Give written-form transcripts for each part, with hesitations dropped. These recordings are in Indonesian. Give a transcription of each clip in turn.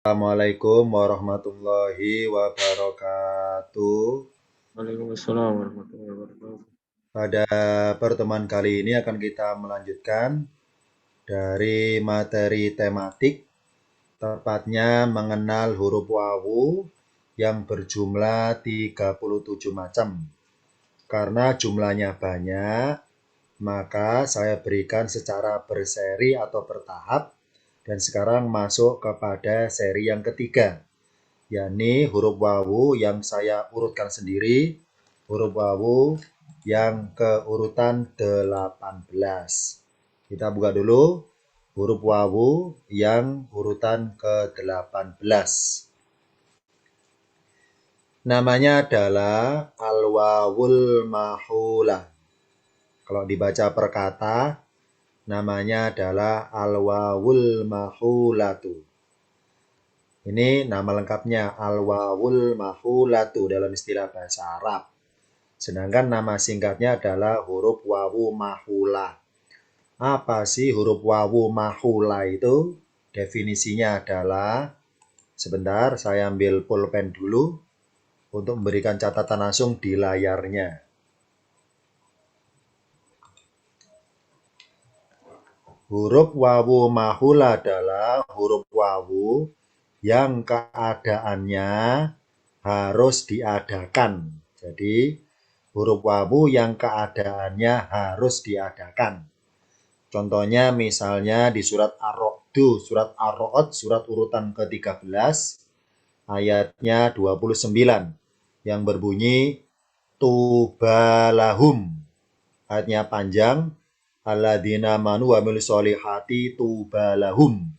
Assalamualaikum warahmatullahi wabarakatuh. Waalaikumsalam warahmatullahi wabarakatuh. Pada pertemuan kali ini akan kita melanjutkan dari materi tematik, tepatnya mengenal huruf wawu yang berjumlah 37 macam. Karena jumlahnya banyak, maka saya berikan secara berseri atau bertahap, dan sekarang masuk kepada seri yang ketiga, yakni huruf wawu yang saya urutkan sendiri, huruf wawu yang keurutan 18. Kita buka dulu huruf wawu yang urutan ke-18. Namanya adalah al-wawul mahulah. Kalau dibaca per kata, namanya adalah al-wawul mahulatu. Ini nama lengkapnya al-wawul mahulatu dalam istilah bahasa Arab. Sedangkan nama singkatnya adalah huruf wawu mahulah. Apa sih huruf wawu mahulah itu? Definisinya adalah, sebentar saya ambil pulpen dulu untuk memberikan catatan langsung di layarnya. Huruf wawu mahulah adalah huruf wawu yang keadaannya harus diadakan. Jadi, huruf wawu yang keadaannya harus diadakan. Contohnya misalnya di surat Ar-Ra'd, surat urutan ke-13, ayatnya 29, yang berbunyi tubalahum. Ayatnya panjang, alladzina amanu wa amilus solihati tubalahum.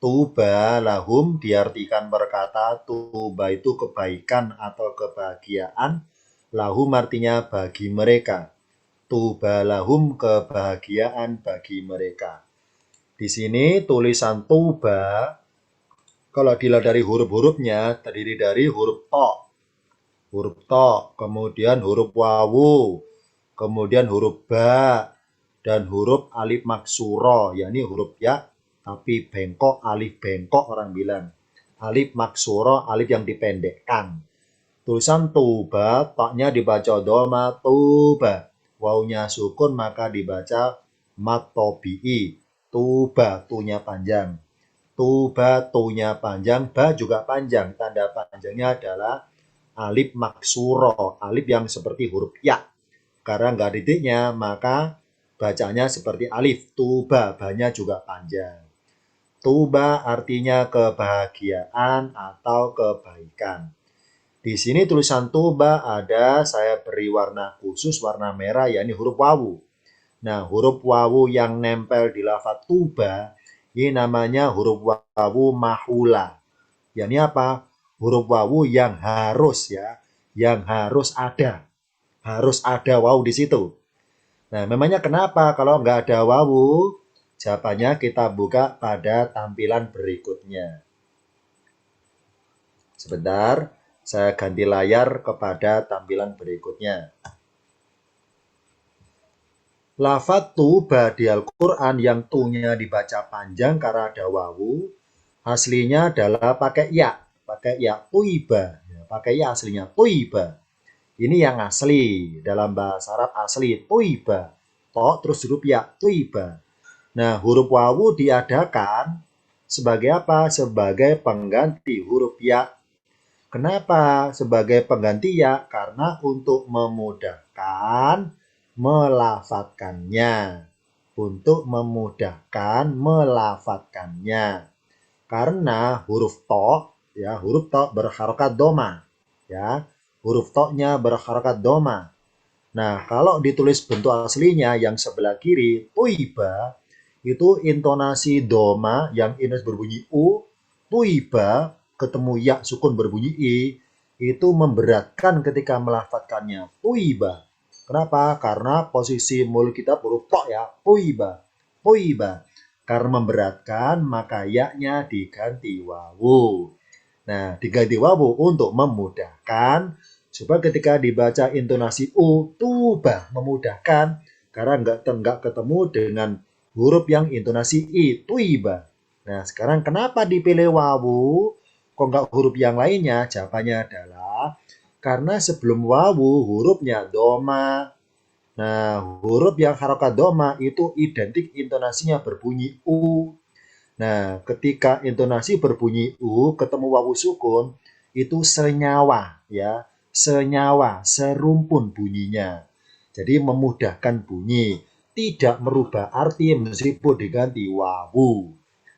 Tuba lahum diartikan berkata tuba itu kebaikan atau kebahagiaan. Lahum artinya bagi mereka. Tuba lahum kebahagiaan bagi mereka. Di sini tulisan tuba, kalau dilihat dari huruf-hurufnya, terdiri dari huruf to, kemudian huruf wawu, kemudian huruf ba, dan huruf alif maksuro, yakni huruf ya tapi bengkok, alif bengkok orang bilang. Alif maksuro, alif yang dipendekkan. Tulisan tuba, toknya dibaca doma tuba. Wawunya sukun maka dibaca matobi'i. Tuba, tunya panjang. Tuba, tunya panjang, ba juga panjang. Tanda panjangnya adalah alif maksuro, alif yang seperti huruf ya. Karena nggak titiknya, maka bacanya seperti alif. Tuba, banyak juga panjang. Tuba artinya kebahagiaan atau kebaikan. Di sini tulisan tuba ada, saya beri warna khusus, warna merah, yakni huruf wawu. Nah, huruf wawu yang nempel di lafaz tuba, ini namanya huruf wawu mahula. Yakni apa? Huruf wawu yang harus ya, yang harus ada. Harus ada wawu di situ. Nah, memangnya kenapa kalau nggak ada wawu? Jawabannya kita buka pada tampilan berikutnya. Sebentar, saya ganti layar kepada tampilan berikutnya. Lafaz tuba di Al-Quran yang tu-nya dibaca panjang karena ada wawu, aslinya adalah pakai ya. Pakai ya, tuiba. Pakai ya aslinya, tuiba. Ini yang asli, dalam bahasa Arab asli, tuiba. To terus huruf ya, tuiba. Nah, huruf wawu diadakan sebagai apa? Sebagai pengganti huruf ya. Kenapa sebagai pengganti ya? Karena untuk memudahkan melafatkannya. Untuk memudahkan melafatkannya. Karena huruf to, ya, huruf to berharokat doma. Ya, huruf to-nya berharokat doma. Nah, kalau ditulis bentuk aslinya yang sebelah kiri, tuiba, itu intonasi doma yang inus berbunyi u, tuiba ketemu ya sukun berbunyi i, itu memberatkan ketika melafadzkannya. Tuiba. Kenapa? Karena posisi mulut kita huruf to ya, tuiba. Tuiba. Karena memberatkan, maka ya-nya diganti wawu. Nah, diganti wawu untuk memudahkan supaya ketika dibaca intonasi u, tuba, memudahkan karena enggak ketemu dengan huruf yang intonasi i, tuiba. Nah, sekarang kenapa dipilih wawu? Kok nggak huruf yang lainnya? Jawabannya adalah karena sebelum wawu hurufnya doma. Nah, huruf yang harokat doma itu identik intonasinya berbunyi U. Nah, ketika intonasi berbunyi U ketemu wawu sukun, itu senyawa ya, senyawa, serumpun bunyinya. Jadi memudahkan bunyi, tidak merubah arti meskipun diganti wawu.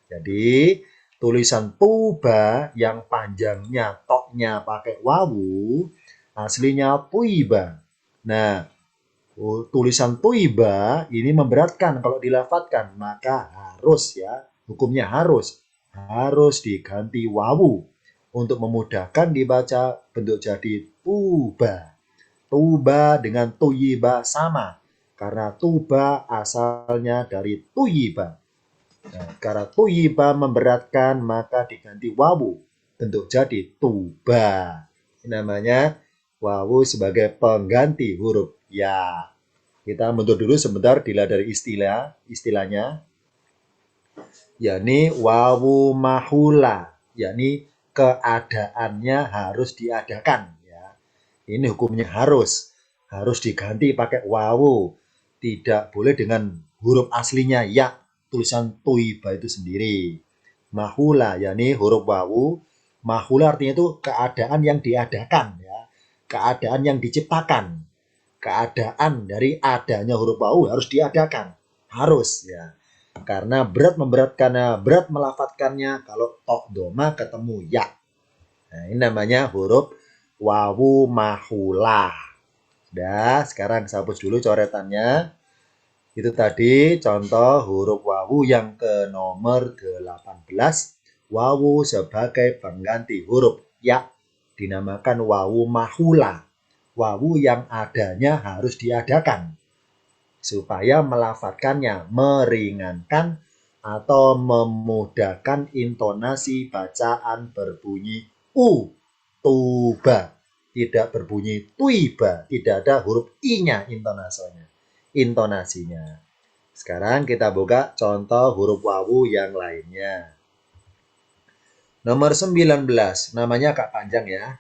Jadi tulisan tuba yang panjangnya toknya pakai wawu, aslinya tuiba. Nah, tulisan tuiba ini memberatkan kalau dilafatkan, maka harus ya, hukumnya harus diganti wawu untuk memudahkan dibaca bentuk jadi tuba. Tuba dengan tuyiba sama karena tuba asalnya dari tuyiba. Nah, karena tuyiba memberatkan maka diganti wawu bentuk jadi tuba. Ini namanya wawu sebagai pengganti huruf ya. Kita mundur dulu sebentar dilihat dari istilahnya, yakni wawu mahula, yakni keadaannya harus diadakan ya. Ini hukumnya harus diganti pakai wawu, tidak boleh dengan huruf aslinya ya, tulisan tuiba itu sendiri. Mahula yakni huruf wawu, mahula artinya itu keadaan yang diadakan ya, keadaan yang diciptakan. Keadaan dari adanya huruf wawu harus diadakan, harus ya. Karena berat melafatkannya kalau tok doma ketemu ya. Nah, ini namanya huruf wawu mahulah. Dah, sekarang saya hapus dulu coretannya. Itu tadi contoh huruf wawu yang ke nomor 18. Wawu sebagai pengganti huruf ya dinamakan wawu mahulah. Wawu yang adanya harus diadakan supaya melafatkannya meringankan atau memudahkan intonasi bacaan berbunyi u, tuba, tidak berbunyi tuiba, tidak ada huruf i-nya intonasinya. Sekarang kita buka contoh huruf wawu yang lainnya. Nomor 19, namanya agak panjang ya.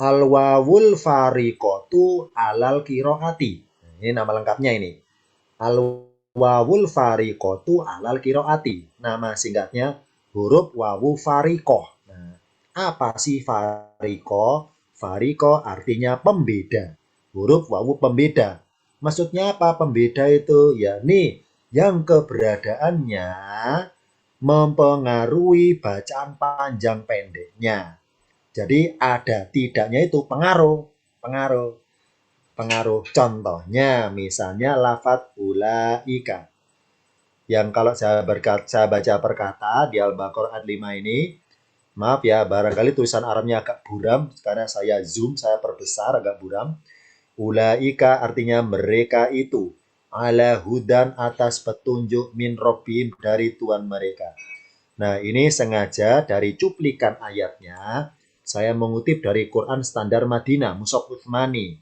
Al-wawul fariqotu alal kiroati. Ini nama lengkapnya ini. Al-wawul fariqotu alal kiroati. Nama singkatnya huruf wawu fariqoh. Nah, apa sih fariqoh? Fariqoh artinya pembeda. Huruf wawu pembeda. Maksudnya apa pembeda itu? Yakni yang keberadaannya mempengaruhi bacaan panjang pendeknya. Jadi ada tidaknya itu pengaruh. Contohnya misalnya lafadz ulaika. Yang kalau saya baca perkata di Al-Baqarah ayat 5 ini, maaf ya, barangkali tulisan Arabnya agak buram karena saya zoom, saya perbesar agak buram. Ulaika artinya mereka itu ala hudan atas petunjuk min robbihim dari Tuhan mereka. Nah, ini sengaja dari cuplikan ayatnya saya mengutip dari Quran Standar Madinah, Mushaf Utsmani.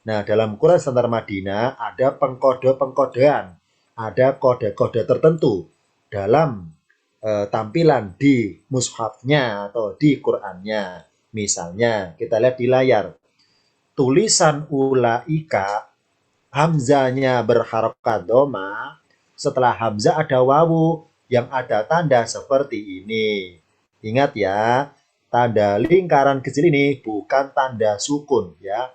Nah, dalam Quran Standar Madinah ada pengkode-pengkodean, ada kode-kode tertentu dalam tampilan di mushafnya atau di Qurannya. Misalnya, kita lihat di layar. Tulisan ulaika, hamzanya berharokat doma, setelah hamzah ada wawu yang ada tanda seperti ini. Ingat ya, tanda lingkaran kecil ini bukan tanda sukun ya.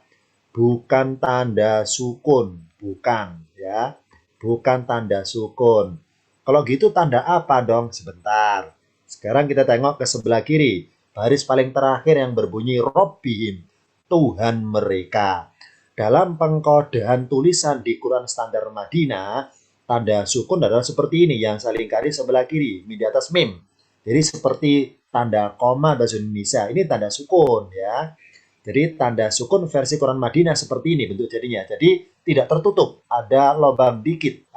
Bukan tanda sukun, bukan ya. Bukan tanda sukun. Kalau gitu tanda apa dong? Sebentar. Sekarang kita tengok ke sebelah kiri. Baris paling terakhir yang berbunyi Robbihim, Tuhan mereka. Dalam pengkodean tulisan di Quran Standar Madinah, tanda sukun adalah seperti ini yang saya lingkari sebelah kiri, di atas mim. Jadi seperti tanda koma bahasa Indonesia, ini tanda sukun ya. Jadi tanda sukun versi Quran Madinah seperti ini bentuk jadinya. Jadi tidak tertutup, ada lubang dikit,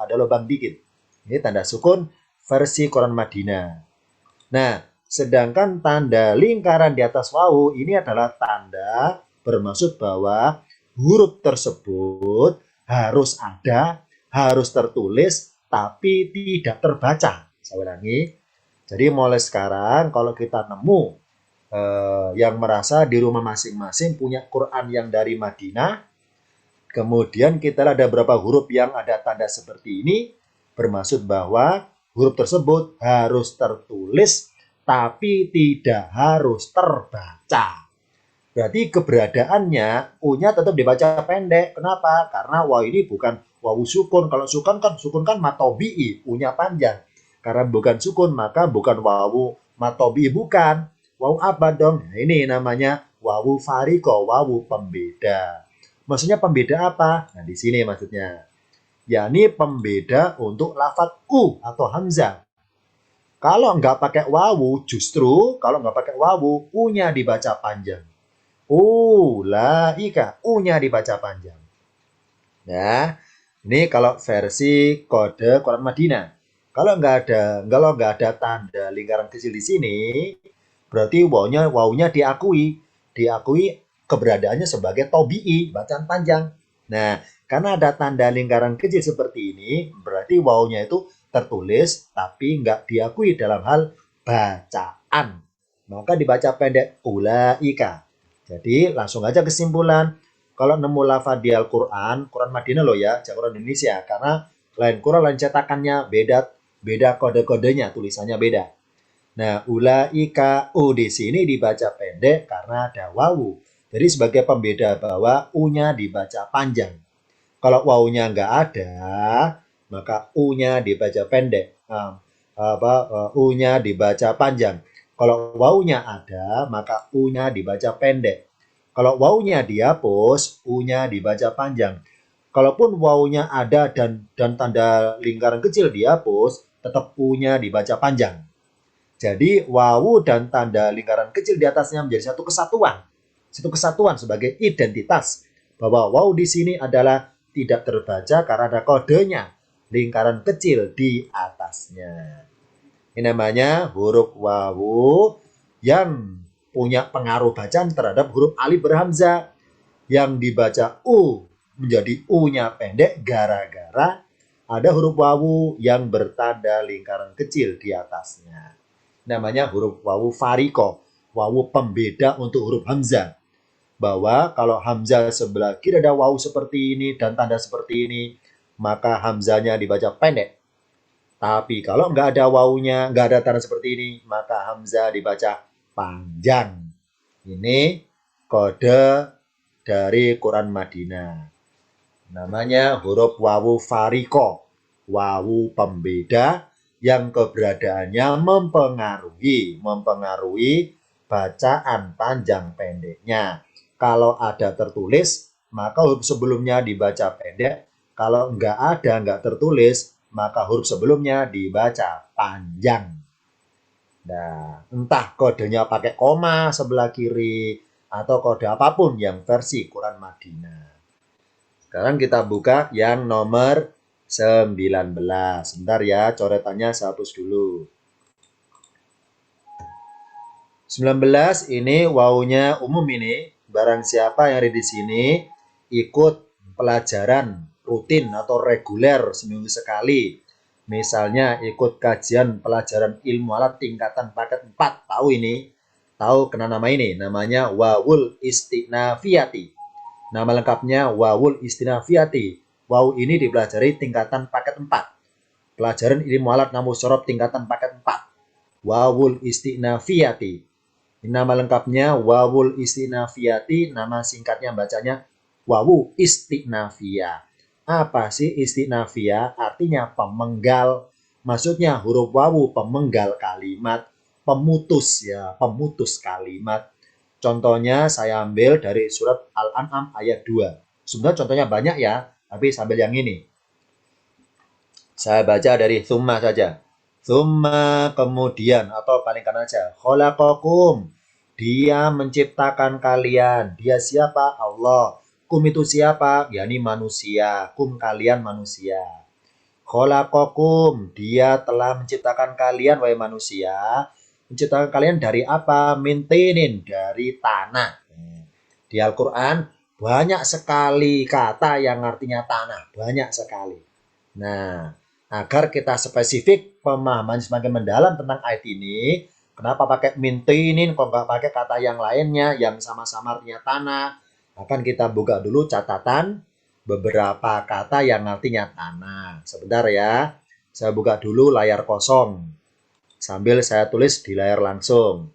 Ini tanda sukun versi Quran Madinah. Nah, sedangkan tanda lingkaran di atas wawu ini adalah tanda bermaksud bahwa huruf tersebut harus ada, harus tertulis, tapi tidak terbaca. Saya ulangi, Jadi mulai sekarang kalau kita nemu yang merasa di rumah masing-masing punya Quran yang dari Madinah, kemudian kita ada berapa huruf yang ada tanda seperti ini, bermaksud bahwa huruf tersebut harus tertulis tapi tidak harus terbaca. Berarti keberadaannya U-nya tetap dibaca pendek. Kenapa? Karena waw ini bukan wawu sukun. Kalau sukun kan matobi'i, U-nya panjang. Karena bukan sukun maka bukan wawu matobi'i, bukan. Wawu apa dong? Nah, ini namanya wawu fariko, wawu pembeda. Maksudnya pembeda apa? Nah, di sini maksudnya. Yakni pembeda untuk lafaz U atau hamzah. Kalau nggak pakai wawu, justru kalau nggak pakai wawu, U-nya dibaca panjang. Ulaika, U-nya dibaca panjang. Ya, ini kalau versi kode Quran Madinah. Kalau nggak ada tanda lingkaran kecil di sini, berarti wawunya diakui keberadaannya sebagai tobi'i, bacaan panjang. Nah, karena ada tanda lingkaran kecil seperti ini, berarti wawunya itu tertulis tapi nggak diakui dalam hal bacaan. Maka dibaca pendek ulaika. Jadi langsung aja kesimpulan. Kalau nemu lafaz di Al-Quran, Quran Madinah loh ya, jangan Quran Indonesia. Karena lain Quran, lain cetakannya, beda kode-kodenya, tulisannya beda. Nah, ulaika U di sini dibaca pendek karena ada wawu. Jadi sebagai pembeda bahwa U-nya dibaca panjang. Kalau wawu-nya nggak ada, maka U-nya dibaca pendek. U-nya dibaca panjang. Kalau wawunya ada, maka U-nya dibaca pendek. Kalau wawunya dihapus, U-nya dibaca panjang. Kalaupun wawunya ada dan tanda lingkaran kecil dihapus, tetap U-nya dibaca panjang. Jadi wawu dan tanda lingkaran kecil di atasnya menjadi satu kesatuan. Satu kesatuan sebagai identitas. Bahwa wawu di sini adalah tidak terbaca karena ada kodenya. Lingkaran kecil di atasnya. Ini namanya huruf wawu yang punya pengaruh bacaan terhadap huruf alif berhamzah. Yang dibaca U menjadi U-nya pendek gara-gara ada huruf wawu yang bertanda lingkaran kecil di atasnya. Namanya huruf wawu fariko, wawu pembeda untuk huruf hamzah. Bahwa kalau hamzah sebelah kiri ada wawu seperti ini dan tanda seperti ini, maka hamzahnya dibaca pendek. Tapi kalau nggak ada wawunya, nggak ada tanda seperti ini, maka hamzah dibaca panjang. Ini kode dari Quran Madinah. Namanya huruf wawu fariko, wawu pembeda yang keberadaannya mempengaruhi bacaan panjang pendeknya. Kalau ada tertulis, maka huruf sebelumnya dibaca pendek. Kalau nggak tertulis, maka huruf sebelumnya dibaca panjang. Nah, entah kodenya pakai koma sebelah kiri atau kode apapun yang versi Quran Madinah. Sekarang kita buka yang nomor 19. Sebentar ya, coretannya saya hapus dulu. 19 ini wawunya umum ini. Barang siapa yang ada di sini ikut pelajaran rutin atau reguler seminggu sekali. Misalnya ikut kajian pelajaran ilmu alat tingkatan paket 4. Tahu ini? Tahu kena nama ini? Namanya wawul istinafiyati. Nama lengkapnya wawul istinafiyati. Wawu ini dipelajari tingkatan paket 4. Pelajaran ilmu alat namus sorob tingkatan paket 4. Wawul istinafiyati. Nama lengkapnya wawul istinafiyati, nama singkatnya bacanya wawu istinafiyah. Apa sih istinafiyah? Artinya pemenggal. Maksudnya huruf wawu pemenggal kalimat, pemutus ya, pemutus kalimat. Contohnya saya ambil dari surat Al-An'am ayat 2. Sebenarnya contohnya banyak ya, tapi sambil yang ini. Saya baca dari summa saja. Summa kemudian atau paling kanan saja. Khalaqakum. Dia menciptakan kalian. Dia siapa? Allah. Kum itu siapa? Yani manusia. Kum kalian manusia. Khalaqakum. Dia telah menciptakan kalian wahai manusia. Menciptakan kalian dari apa? Mintinin, dari tanah. Di Al-Quran banyak sekali kata yang artinya tanah. Banyak sekali. Nah, agar kita spesifik, pemahaman semakin mendalam tentang ayat ini, kenapa pakai mintinin, kok nggak pakai kata yang lainnya yang sama-sama artinya tanah? Akan kita buka dulu catatan beberapa kata yang artinya tanah. Sebentar ya, saya buka dulu layar kosong sambil saya tulis di layar langsung.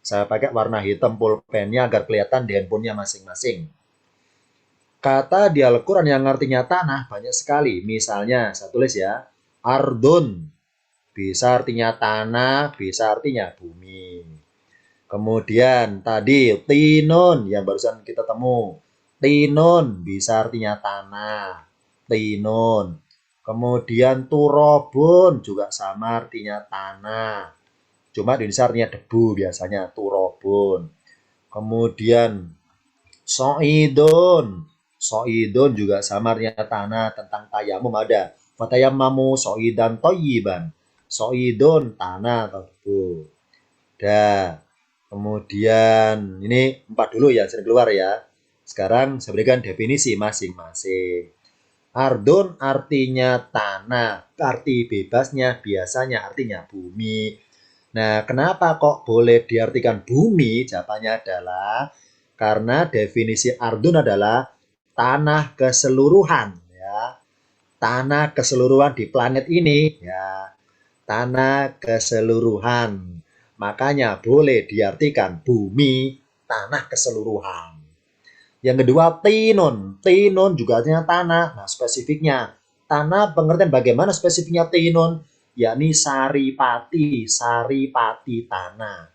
Saya pakai warna hitam pulpennya agar kelihatan di handphonenya masing-masing. Kata di Al-Quran yang artinya tanah banyak sekali. Misalnya, saya tulis ya, ardun. Bisa artinya tanah, bisa artinya bumi. Kemudian tadi tinun yang barusan kita temu. Tinun bisa artinya tanah. Tinun. Kemudian turobun juga sama artinya tanah. Cuma di Indonesia artinya debu biasanya turobun. Kemudian soidun. Soidun juga sama artinya tanah. Tentang tayamum ada. Fatayamamu soidan toyiban. Soidun tanah atau debu. Dah. Kemudian ini 4 dulu ya, sering keluar ya. Sekarang saya berikan definisi masing-masing. Ardun artinya tanah, arti bebasnya biasanya artinya bumi. Nah, kenapa kok boleh diartikan bumi? Jawabannya adalah karena definisi ardun adalah tanah keseluruhan ya. Tanah keseluruhan di planet ini ya. Tanah keseluruhan. Makanya boleh diartikan bumi, tanah keseluruhan. Yang kedua, tinun. Tinun juga artinya tanah. Nah, spesifiknya. Tanah pengertian bagaimana spesifiknya tinun? Yakni saripati, saripati tanah.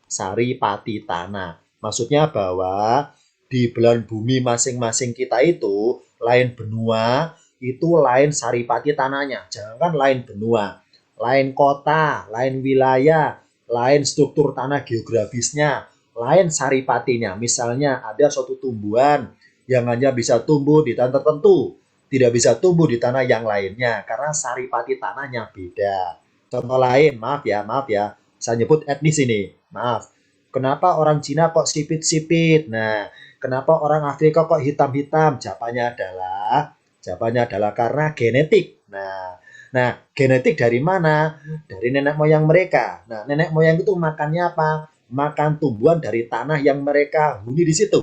Saripati tanah. Maksudnya bahwa di belahan bumi masing-masing kita itu, lain benua, itu lain saripati tanahnya. Jangan lain benua, lain kota, lain wilayah, lain struktur tanah geografisnya, lain saripatinya. Misalnya ada suatu tumbuhan yang hanya bisa tumbuh di tanah tertentu, tidak bisa tumbuh di tanah yang lainnya karena saripati tanahnya beda. Contoh lain, maaf ya, saya nyebut etnis ini, maaf. Kenapa orang Cina kok sipit-sipit? Nah, kenapa orang Afrika kok hitam-hitam? Jawabannya adalah karena genetik. Nah, genetik dari mana? Dari nenek moyang mereka. Nah, nenek moyang itu makannya apa? Makan tumbuhan dari tanah yang mereka huni di situ.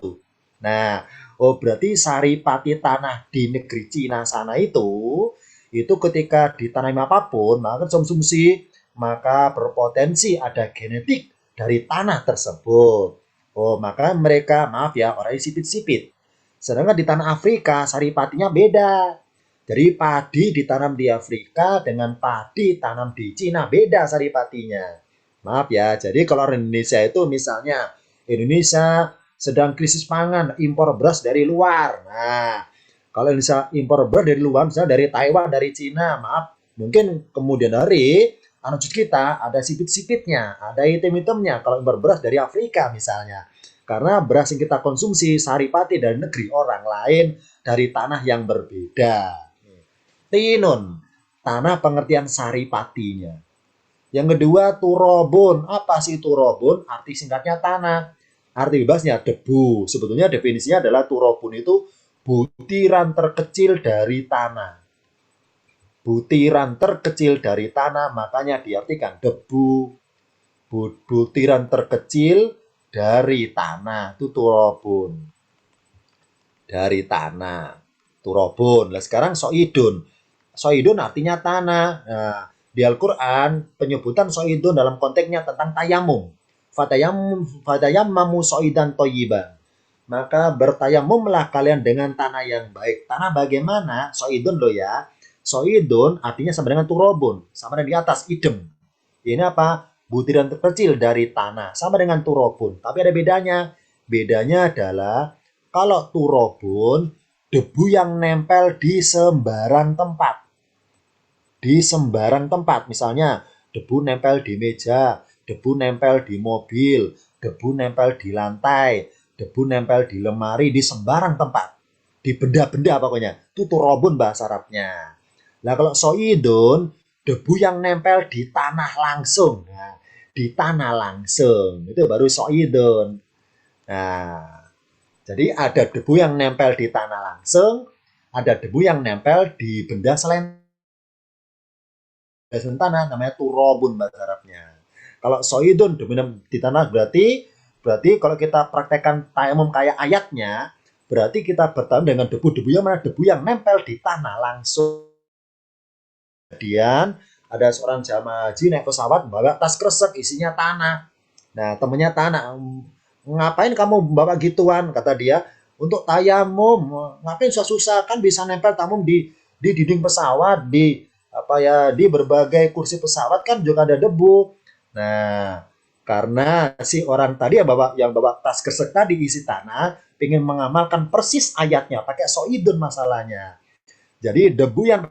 Nah, berarti saripati tanah di negeri Cina sana itu ketika ditanami apapun, maka konsumsi, maka berpotensi ada genetik dari tanah tersebut. Maka mereka, maaf ya, orangnya sipit-sipit. Sedangkan di tanah Afrika, saripatinya beda. Jadi padi ditanam di Afrika dengan padi tanam di Cina beda saripatinya. Maaf ya, jadi kalau orang Indonesia itu misalnya Indonesia sedang krisis pangan, impor beras dari luar. Nah, kalau Indonesia impor beras dari luar, misalnya dari Taiwan, dari Cina, maaf, mungkin kemudian hari anak cucu kita ada sipit-sipitnya, ada item-itemnya kalau impor beras dari Afrika misalnya. Karena beras yang kita konsumsi saripati dari negeri orang lain, dari tanah yang berbeda. Tinun, tanah pengertian saripatinya. Yang kedua, turobun. Apa sih turobun? Arti singkatnya tanah. Arti bebasnya debu. Sebetulnya definisinya adalah turobun itu butiran terkecil dari tanah. Butiran terkecil dari tanah, makanya diartikan debu. Butiran terkecil dari tanah, itu turobun. Dari tanah. Turobun. Nah, sekarang soidun. Soidun artinya tanah. Nah, di Al-Quran penyebutan soidun dalam konteksnya tentang tayamum. Fatayammamu soidan toyiban. Maka bertayamumlah kalian dengan tanah yang baik. Tanah bagaimana? Soidun loh ya. Soidun artinya sama dengan turobun. Sama dengan di atas, idem. Ini apa? Butiran terkecil dari tanah. Sama dengan turobun. Tapi ada bedanya. Bedanya adalah kalau turobun, debu yang nempel di sembarang tempat. Di sembarang tempat. Misalnya, debu nempel di meja, debu nempel di mobil, debu nempel di lantai, debu nempel di lemari, di sembarang tempat. Di benda-benda pokoknya. Itu turobun bahasa Arabnya. Nah, kalau soidun, debu yang nempel di tanah langsung. Nah, di tanah langsung. Itu baru soidun. Nah, jadi ada debu yang nempel di tanah langsung, ada debu yang nempel di benda selain hasil tanah namanya turobun bahasa Arabnya. Kalau soidun dominan di tanah berarti kalau kita praktekkan tayamum kayak ayatnya, berarti kita bertayamum dengan debu-debu yang mana debu yang nempel di tanah langsung. Kemudian ada seorang jamaah haji naik pesawat bawa tas kresek isinya tanah. Nah temennya tanah, ngapain kamu bawa gituan? Kata dia, untuk tayamum. Ngapain susah-susah, kan bisa nempel tamum di dinding pesawat, di apa ya, di berbagai kursi pesawat kan juga ada debu. Nah, karena si orang tadi yang bawa tas kresek tadi isi tanah, ingin mengamalkan persis ayatnya, pakai soidun masalahnya. Jadi debu yang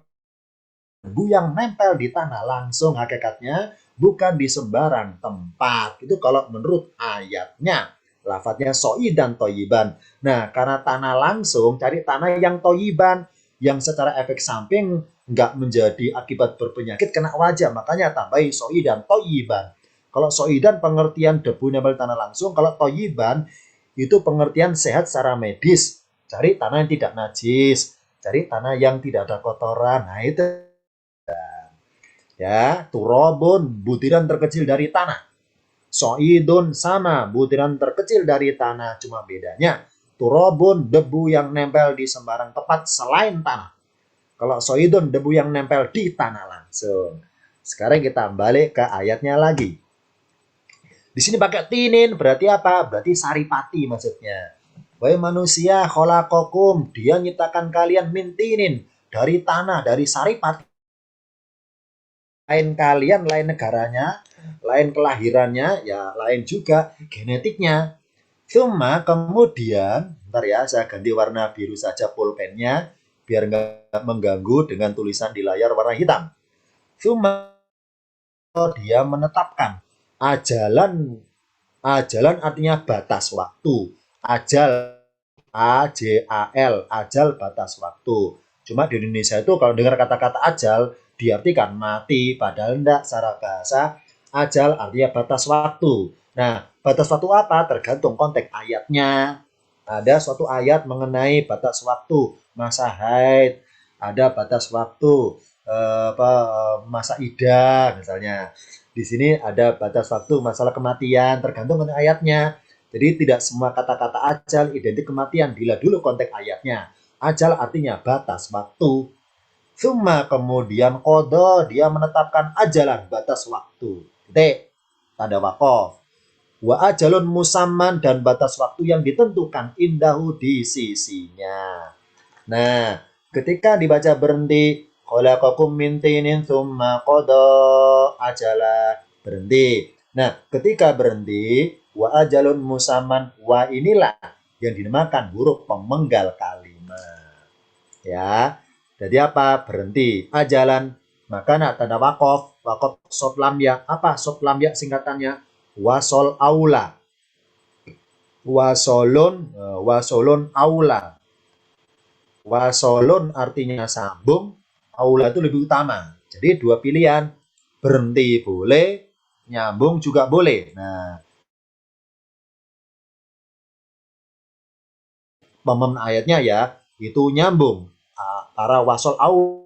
nempel di tanah langsung hakikatnya bukan di sembarang tempat. Itu kalau menurut ayatnya. Lafadznya soi dan toyiban. Nah, karena tanah langsung, cari tanah yang toyiban. Yang secara efek samping nggak menjadi akibat berpenyakit kena wajah. Makanya tambahi soi dan toyiban. Kalau soi dan pengertian debu nempel tanah langsung. Kalau toyiban itu pengertian sehat secara medis. Cari tanah yang tidak najis. Cari tanah yang tidak ada kotoran. Nah, itu ya, turobun butiran terkecil dari tanah. Soidun sama butiran terkecil dari tanah, cuma bedanya turobun debu yang nempel di sembarang tempat selain tanah. Kalau soidun debu yang nempel di tanah langsung. Sekarang kita balik ke ayatnya lagi. Di sini pakai tinin berarti apa? Berarti saripati maksudnya. Wahai manusia, kholakokum, dia nyiptakan kalian mintinin dari tanah, dari saripati. Lain kalian, lain negaranya, lain kelahirannya, ya lain juga genetiknya. Cuma kemudian, ntar ya saya ganti warna biru saja pulpennya, biar nggak mengganggu dengan tulisan di layar warna hitam. Cuma dia menetapkan ajalan, ajalan artinya batas waktu. Ajal, ajal batas waktu. Cuma di Indonesia itu kalau dengar kata-kata ajal diartikan mati, padahal enggak, secara bahasa ajal artinya batas waktu. Nah, batas waktu apa? Tergantung konteks ayatnya. Ada suatu ayat mengenai batas waktu masa haid, ada batas waktu masa idah misalnya. Di sini ada batas waktu masalah kematian, tergantung konteks ayatnya. Jadi tidak semua kata-kata ajal identik kematian. Bila dulu konteks ayatnya. Ajal artinya batas waktu. Summa kemudian kodo dia menetapkan ajalan batas waktu. Titik. Tanda wakof. Wa ajalun musamman dan batas waktu yang ditentukan indahu di sisinya. Nah, ketika dibaca berhenti, khalaqakum min tinin tsumma qada ajala, berhenti. Nah, ketika berhenti, wa ajalun musamman, wa inilah yang dinamakan huruf pemenggal kalimat. Ya. Jadi apa? Berhenti. Ajalan. Maka nak tanda wakof, wakof sot lam ya. Apa sot lam ya singkatannya? Wasol aula. Wasolun aula. Wasolun artinya sambung, aula itu lebih utama. Jadi dua pilihan, berhenti boleh, nyambung juga boleh. Nah, pemem ayatnya ya, itu nyambung. Para wasol aula,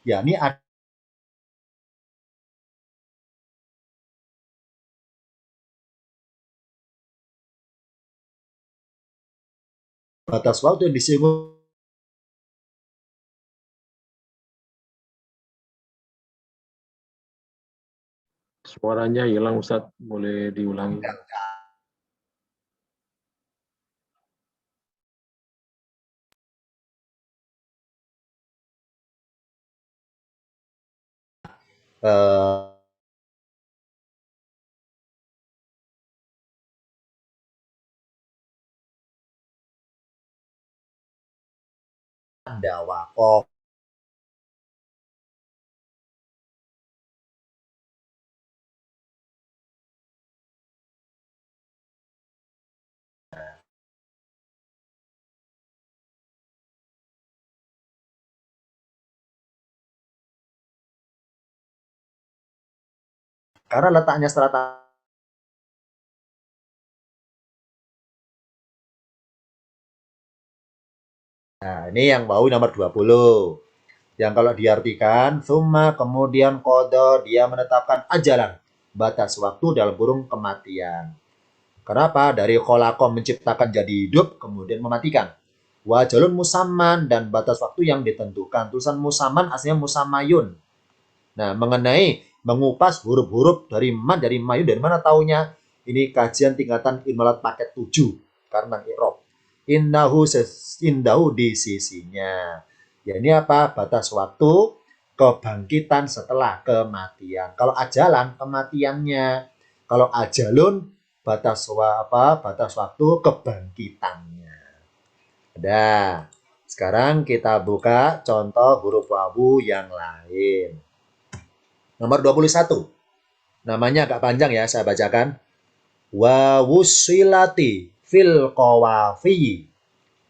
ya ini ada batas waktu yang disinggung. Suaranya hilang Ustadz, boleh diulangi. eh, Tanda wakof. Karena letaknya setelah ini yang wawu nomor 20. Yang kalau diartikan, summa kemudian qada dia menetapkan ajalan, batas waktu dalam kurung kematian. Kenapa? Dari khalaqa menciptakan jadi hidup, kemudian mematikan. Wajalun musamman dan batas waktu yang ditentukan. Tulisan musamman aslinya musamayun. Nah, mengenai mengupas huruf-huruf dari mayun, dari mana taunya? Ini kajian tingkatan ilmalat paket 7 karena i'rab. Indahu di sisinya. Ya ini apa? Batas waktu kebangkitan setelah kematian. Kalau ajalan kematiannya. Kalau ajalun batas waktu kebangkitannya. Ada. Sekarang kita buka contoh huruf wawu yang lain. Nomor 21. Namanya agak panjang ya, saya bacakan. Wa wusilati fil qawafi.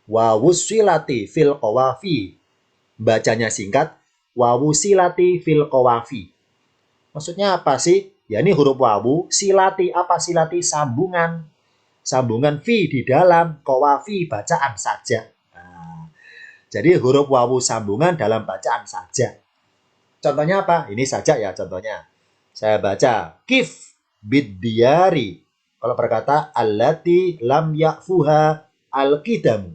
Wa wusilati fil qawafi. Bacanya singkat. Wa wusilati fil qawafi. Maksudnya apa sih? Ya ini huruf wawu, silati apa silati? Sambungan. Sambungan fi di dalam, qawafi bacaan saja. Nah, jadi huruf wawu sambungan dalam bacaan saja. Contohnya apa? Ini saja ya contohnya. Saya baca kif bidyari. Kalau berkata allati lam ya'fuha al-qidamu.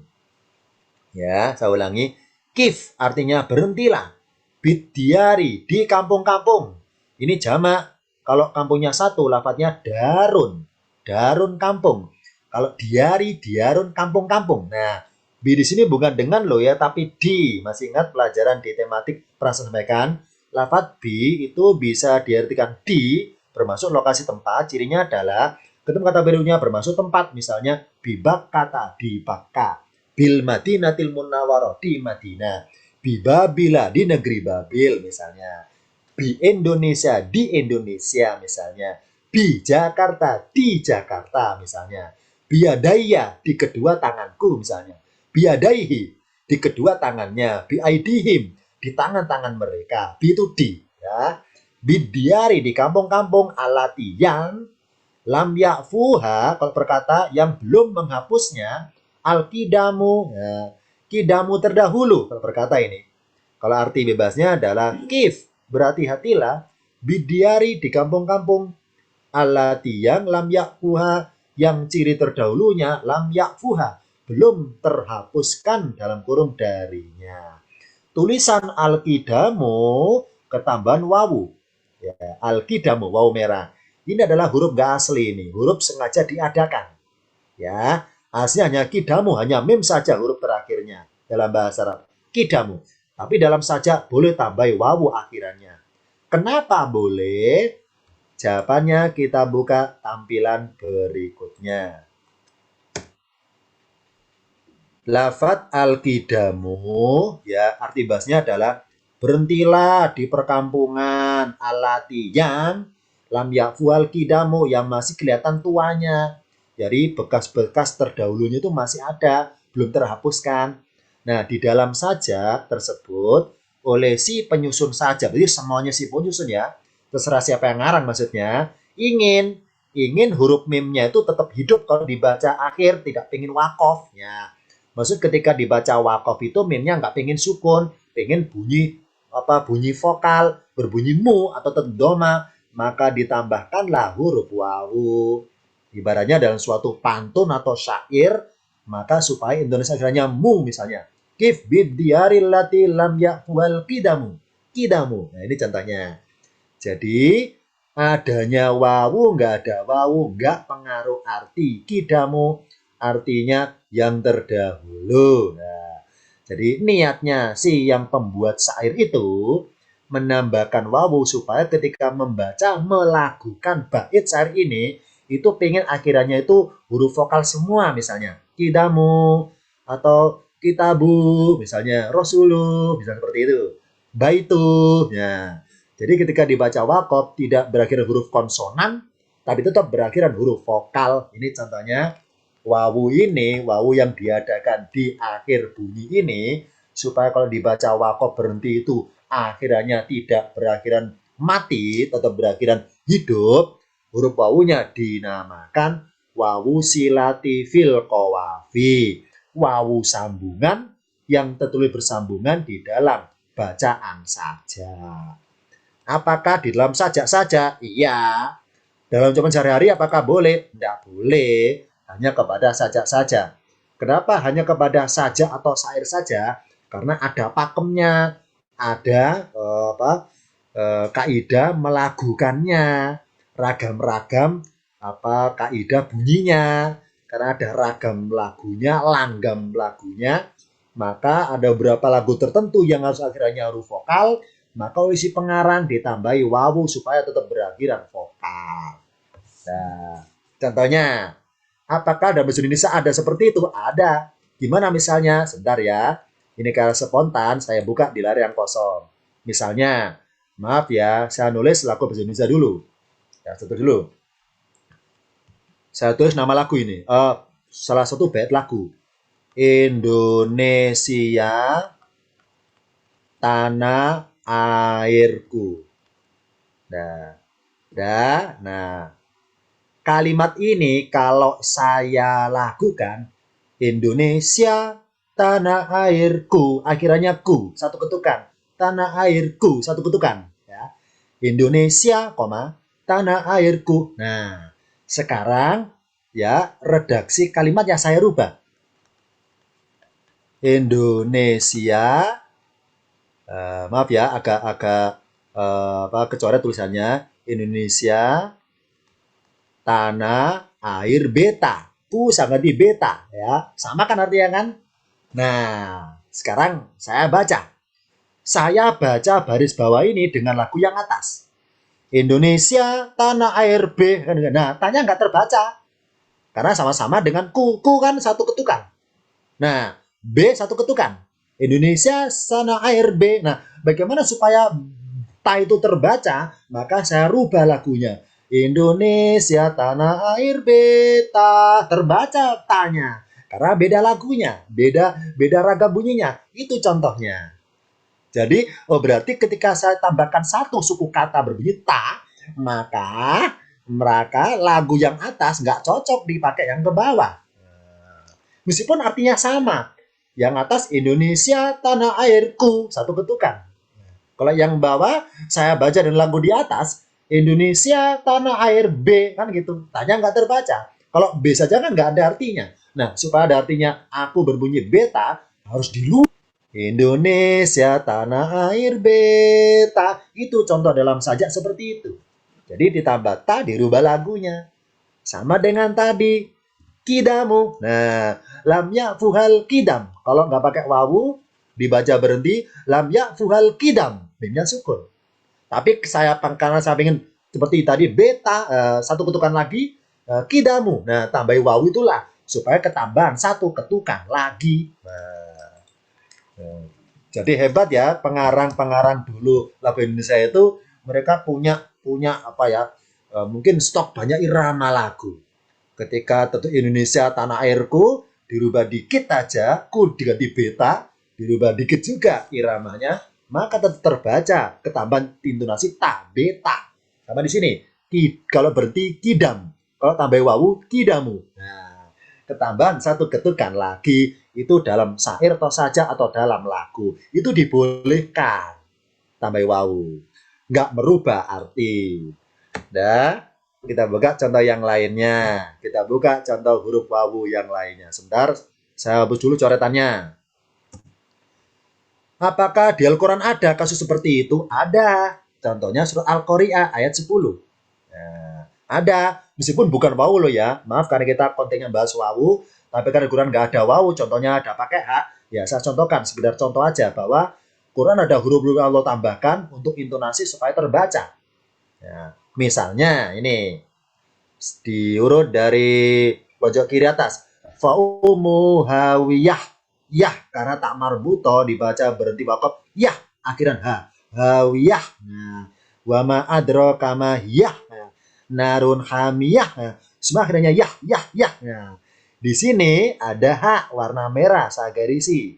Ya, saya ulangi. Kif artinya berhentilah. Bidyari di kampung-kampung. Ini jamak. Kalau kampungnya satu, lafadznya darun. Darun kampung. Kalau diari, diarun kampung-kampung. Nah, bi di sini bukan dengan lo ya, tapi di. Masih ingat pelajaran di tematik pernah saya sampaikan? Lafadz bi itu bisa diartikan di, bermaksud lokasi tempat. Cirinya adalah ketemu kata barunya bermaksud tempat. Misalnya bibak kata di Bakka, bil Madinatil Munawwaroh di Madinah, bi Babila di negeri Babil misalnya, bi Indonesia di Indonesia misalnya, bi Jakarta di Jakarta misalnya, biadaya di kedua tanganku misalnya, biadaihi di kedua tangannya, bi aidihim di tangan-tangan mereka, bi itu di ya, bidiari di kampung-kampung, alati yang lam ya'fuha kalau berkata yang belum menghapusnya, al-kidamu ya, kidamu terdahulu kalau berkata ini. Kalau arti bebasnya adalah kif berhati-hatilah bidiari di kampung-kampung, alati yang lam ya'fuha yang ciri terdahulunya lam ya'fuha belum terhapuskan dalam kurung darinya. Tulisan al-kidamu ketambahan wawu. Ya, al-kidamu wawu merah. Ini adalah huruf gak asli ini, huruf sengaja diadakan. Ya, aslinya hanya kidamu, hanya mim saja huruf terakhirnya dalam bahasa Arab. Kidamu. Tapi dalam saja boleh tambah wawu akhirannya. Kenapa boleh? Jawabannya kita buka tampilan berikutnya. Lafadz al-kidamu, ya arti bahasnya adalah berhentilah di perkampungan, alati yang lam ya'fual kidamu yang masih kelihatan tuanya. Jadi bekas-bekas terdahulunya itu masih ada, belum terhapuskan. Nah, di dalam sajak tersebut oleh si penyusun sajak, jadi semuanya si penyusun ya, terserah siapa yang ngarang maksudnya, ingin huruf mimnya itu tetap hidup kalau dibaca akhir, tidak pengen wakof. Ya, maksud ketika dibaca wakof itu mimnya nggak pengen sukun, pengen bunyi vokal, berbunyi mu atau tendoma, maka ditambahkanlah huruf wawu. Ibaratnya dalam suatu pantun atau syair, maka supaya Indonesia akhirnya mu misalnya. Kif bidyaril lati lam ya'fual kidamu. Kidamu. Nah, ini contohnya. Jadi adanya wawu, nggak ada wawu, nggak pengaruh arti. Kidamu artinya yang terdahulu. Nah, jadi niatnya si yang pembuat syair itu menambahkan wawu supaya ketika membaca, melakukan bait syair ini, itu pengen akhirannya itu huruf vokal semua misalnya. Kidamu atau kitabu misalnya, rasulu misalnya seperti itu. Baitu. Ya. Jadi ketika dibaca wakof tidak berakhir huruf konsonan, tapi tetap berakhiran huruf vokal. Ini contohnya wawu ini, wawu yang diadakan di akhir bunyi ini, supaya kalau dibaca wakof berhenti itu akhirannya tidak berakhiran mati, tetap berakhiran hidup, huruf wawunya dinamakan wawu silati fil qawafi, wawu sambungan yang tertulis bersambungan di dalam bacaan saja. Apakah di dalam sajak saja? Iya. Dalam ucapan sehari-hari apakah boleh? Tidak boleh. Hanya kepada sajak saja. Kenapa hanya kepada sajak atau syair saja? Karena ada pakemnya, ada kaidah melagukannya, ragam-ragam kaidah bunyinya. Karena ada ragam lagunya, langgam lagunya, maka ada beberapa lagu tertentu yang harus akhirnya huruf vokal, maka isi pengarang ditambahi wawu supaya tetap berakhiran vokal. Nah, contohnya, apakah dalam bahasa Indonesia ada seperti itu? Ada. Gimana misalnya? Sebentar ya. Ini kalau spontan, saya buka di layar yang kosong. Misalnya, maaf ya, saya nulis lagu bahasa Indonesia dulu. Ya, satu dulu. Saya tulis nama lagu ini. Salah satu bait lagu. Indonesia, tanah airku. Nah, kalimat ini kalau saya lakukan, Indonesia, tanah airku, akhirnya ku, satu ketukan. Tanah airku, satu ketukan. Ya. Indonesia, tanah airku. Nah, sekarang ya redaksi kalimatnya saya rubah. Indonesia, maaf ya agak kecoret tulisannya. Indonesia, tanah air beta. Ku sangat di beta ya. Sama kan artinya kan? Nah, sekarang saya baca. Saya baca baris bawah ini dengan lagu yang atas. Indonesia, tanah air B. Nah, tanya nggak terbaca. Karena sama-sama dengan ku kan satu ketukan. Nah, B satu ketukan. Indonesia, tanah air B. Nah, bagaimana supaya ta itu terbaca? Maka saya rubah lagunya. Indonesia, tanah air beta. Terbaca tanya. Karena beda lagunya, beda ragam bunyinya. Itu contohnya. Jadi, berarti ketika saya tambahkan satu suku kata berbunyi ta, maka lagu yang atas nggak cocok dipakai yang ke bawah. Meskipun artinya sama. Yang atas Indonesia, tanah airku, satu ketukan. Kalau yang bawah, saya baca dan lagu di atas, Indonesia, tanah air B, kan gitu. Tanya nggak terbaca. Kalau B saja kan nggak ada artinya. Nah, supaya ada artinya aku berbunyi beta, harus dilupakan. Indonesia, tanah air beta. Itu contoh dalam sajak seperti itu. Jadi ditambah ta, dirubah lagunya. Sama dengan tadi, kidamu. Nah, lam ya'fuhal kidam. Kalau nggak pakai wawu, dibaca berhenti, lam ya'fuhal kidam. Mimnya sukun. Tapi karena saya ingin seperti tadi, beta, satu ketukan lagi, kidamu. Nah, tambahi wawu itulah. Supaya ketambahan satu ketukan lagi. Jadi hebat ya pengarang-pengarang dulu lagu Indonesia itu, mereka punya mungkin stok banyak irama lagu. Ketika tentu Indonesia tanah airku dirubah dikit aja, ku diganti beta, dirubah dikit juga iramanya, maka tetap terbaca ketambahan intonasi ta beta. Sama di sini, kalau berhenti kidam, kalau tambah wawu kidamu. Nah, ketambahan satu ketukan lagi itu dalam syair atau saja atau dalam lagu itu dibolehkan tambah wawu, nggak merubah arti. Dah, kita buka contoh yang lainnya. Kita buka contoh huruf wawu yang lainnya. Sebentar, saya hapus dulu coretannya. Apakah di Al-Quran ada kasus seperti itu? Ada. Contohnya surat Al-Qari'ah ayat 10. Nah, ada. Meskipun bukan wawu loh ya. Maaf karena kita kontennya bahas wawu. Tapi karena Quran nggak ada wawu, contohnya ada pakai hak. Ya saya contohkan, sekedar contoh aja bahwa Quran ada huruf-huruf yang Allah tambahkan untuk intonasi supaya terbaca. Ya, misalnya ini diurut dari pojok kiri atas. Fa'umu hawiyah. Yah, karena tak marbuto dibaca berhenti wakaf. Yah, akhiran ha. Hawiyah. Nah, wama adro kama yah. Nah, narun hamiyah. Nah, semua akhirnya yah. Nah, di sini ada hak warna merah saya garisi.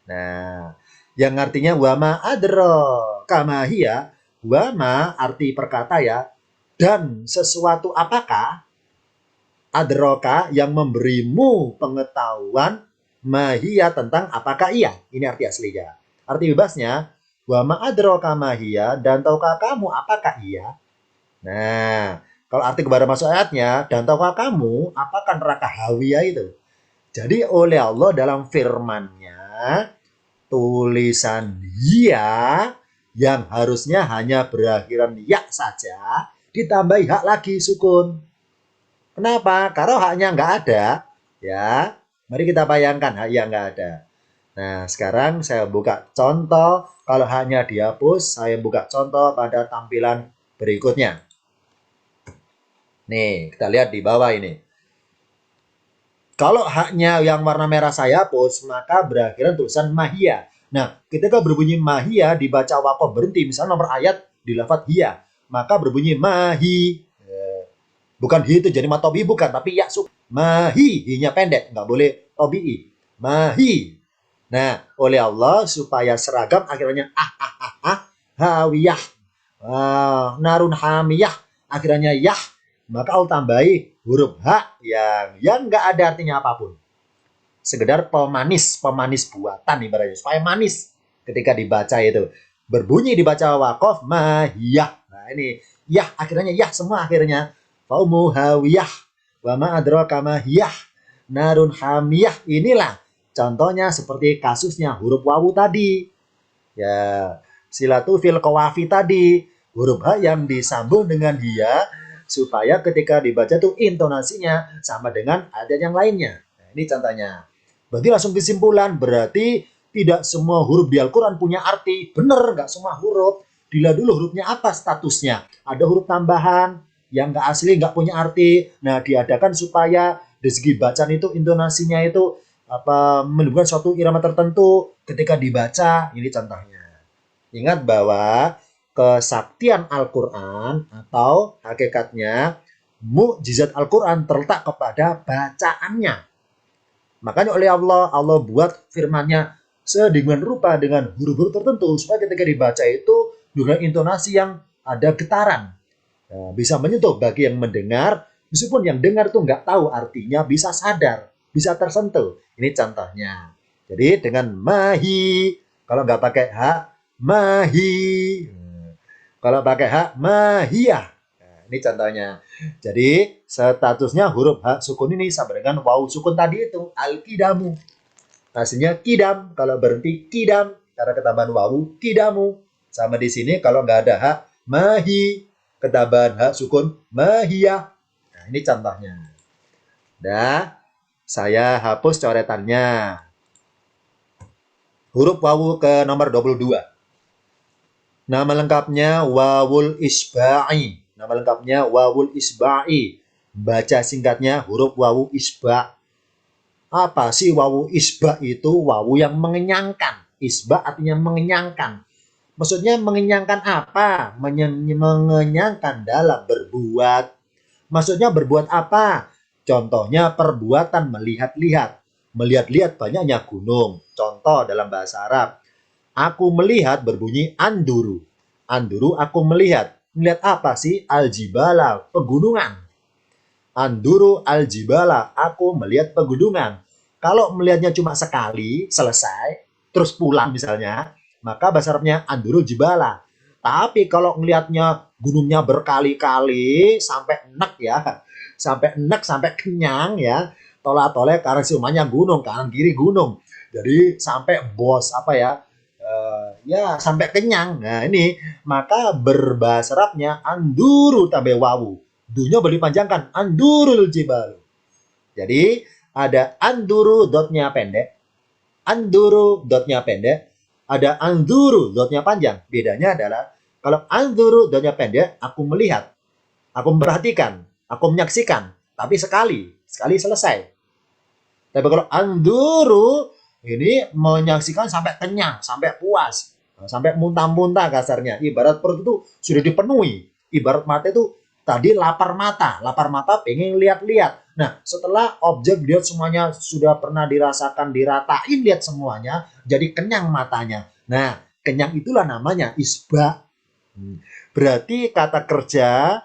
Nah, yang artinya wama adro kama hiya. Wama arti perkata ya. Dan sesuatu apakah adroka yang memberimu pengetahuan Mahia tentang apakah ia. Ini arti aslinya. Arti bebasnya, wa ma'adraka mahia, dan tahukah kamu apakah ia? Nah, kalau arti kepada masuk ayatnya, dan tahukah kamu apakah neraka Hawiyah itu? Jadi oleh Allah dalam firman-Nya, tulisan ya yang harusnya hanya berakhiran ya saja, ditambahi hak lagi sukun. Kenapa? Karena haknya nggak ada. Ya, mari kita bayangkan hak yang nggak ada. Nah, sekarang saya buka contoh. Kalau haknya dihapus, saya buka contoh pada tampilan berikutnya. Nih, kita lihat di bawah ini. Kalau haknya yang warna merah saya hapus, maka berakhiran tulisan mahia. Nah, ketika berbunyi mahia dibaca wakof berhenti, misalnya nomor ayat di lafadz hiya, maka berbunyi mahi. Bukan hi itu jadi matobi bukan, tapi ya suk. Mahi, hi-nya pendek, nggak boleh tobi'i. Mahi. Nah, oleh Allah supaya seragam akhirnya hawiyah. Narun hamiyah akhirnya yah, maka Allah tambahi huruf H yang nggak ada artinya apapun. Sekedar pemanis buatan ibaratnya, supaya manis ketika dibaca itu. Berbunyi dibaca wakof, mahiyah. Nah ini, yah akhirnya, yah semua akhirnya. Faumu hawiyah, wa ma'adraka mahiyah, narun hamiyah. Inilah contohnya seperti kasusnya huruf wawu tadi. Ya, silatu fil qawafi tadi. Huruf H yang disambung dengan hiya supaya ketika dibaca tuh intonasinya sama dengan ayat yang lainnya. Nah, ini contohnya. Berarti langsung kesimpulan, berarti tidak semua huruf di Al-Quran punya arti. Benar, nggak semua huruf. Dilihat dulu hurufnya apa statusnya. Ada huruf tambahan yang nggak asli, nggak punya arti. Nah, diadakan supaya dari segi bacaan itu, intonasinya itu menunjukkan suatu irama tertentu ketika dibaca. Ini contohnya. Ingat bahwa kesaktian Al-Quran atau hakikatnya mukjizat Al-Quran terletak kepada bacaannya. Makanya oleh Allah buat firman-Nya sedemikian rupa dengan huruf-huruf tertentu supaya ketika dibaca itu dengan intonasi yang ada getaran. Nah, bisa menyentuh bagi yang mendengar, meskipun yang dengar itu nggak tahu artinya, bisa sadar, bisa tersentuh. Ini contohnya. Jadi dengan mahi, kalau nggak pakai hak, mahi. Kalau pakai hak, mahiyah. Nah, ini contohnya. Jadi statusnya huruf hak sukun ini sama dengan wawu sukun tadi itu, al-kidamu. Hasilnya kidam, kalau berhenti kidam, karena ketambahan wawu kidamu. Sama di sini kalau nggak ada hak, mahi. Ketambahan hak sukun, mahiyah. Nah, ini contohnya. Dah, saya hapus coretannya. Huruf wawu ke nomor 22. Nama lengkapnya wawul isba'i. Nama lengkapnya wawul isba'i. Baca singkatnya huruf wawu isba'. Apa sih wawu isba' itu? Wawu yang mengenyangkan. Isba' artinya mengenyangkan. Maksudnya mengenyangkan apa? Mengenyangkan dalam berbuat. Maksudnya berbuat apa? Contohnya perbuatan melihat-lihat. Melihat-lihat banyaknya gunung. Contoh dalam bahasa Arab. Aku melihat berbunyi anduru. Anduru aku melihat. Melihat apa sih? Aljibala, pegunungan. Anduru aljibala, aku melihat pegunungan. Kalau melihatnya cuma sekali, selesai, terus pulang misalnya, maka bahasa Arabnya anduru jibala. Tapi kalau melihatnya gunungnya berkali-kali, sampai enek ya, sampai enek, sampai kenyang ya, tolak-tolak karena semuanya gunung, kanan kiri gunung. Jadi sampai bos ya sampai kenyang. Nah ini maka berbahasa Arabnya anduru tabe wawu. Dunya boleh dipanjangkan andurul jibalu. Jadi ada anduru dotnya pendek, anduru dotnya pendek, ada anduru dotnya panjang. Bedanya adalah kalau anduru dotnya pendek, aku melihat, aku memperhatikan, aku menyaksikan, tapi sekali selesai. Tapi kalau anduru ini menyaksikan sampai kenyang, sampai puas, sampai muntah-muntah kasarnya. Ibarat perut itu sudah dipenuhi. Ibarat mata itu tadi lapar mata pengen lihat-lihat. Nah, setelah objek lihat semuanya sudah pernah dirasakan, diratain lihat semuanya, jadi kenyang matanya. Nah, kenyang itulah namanya isba. Berarti kata kerja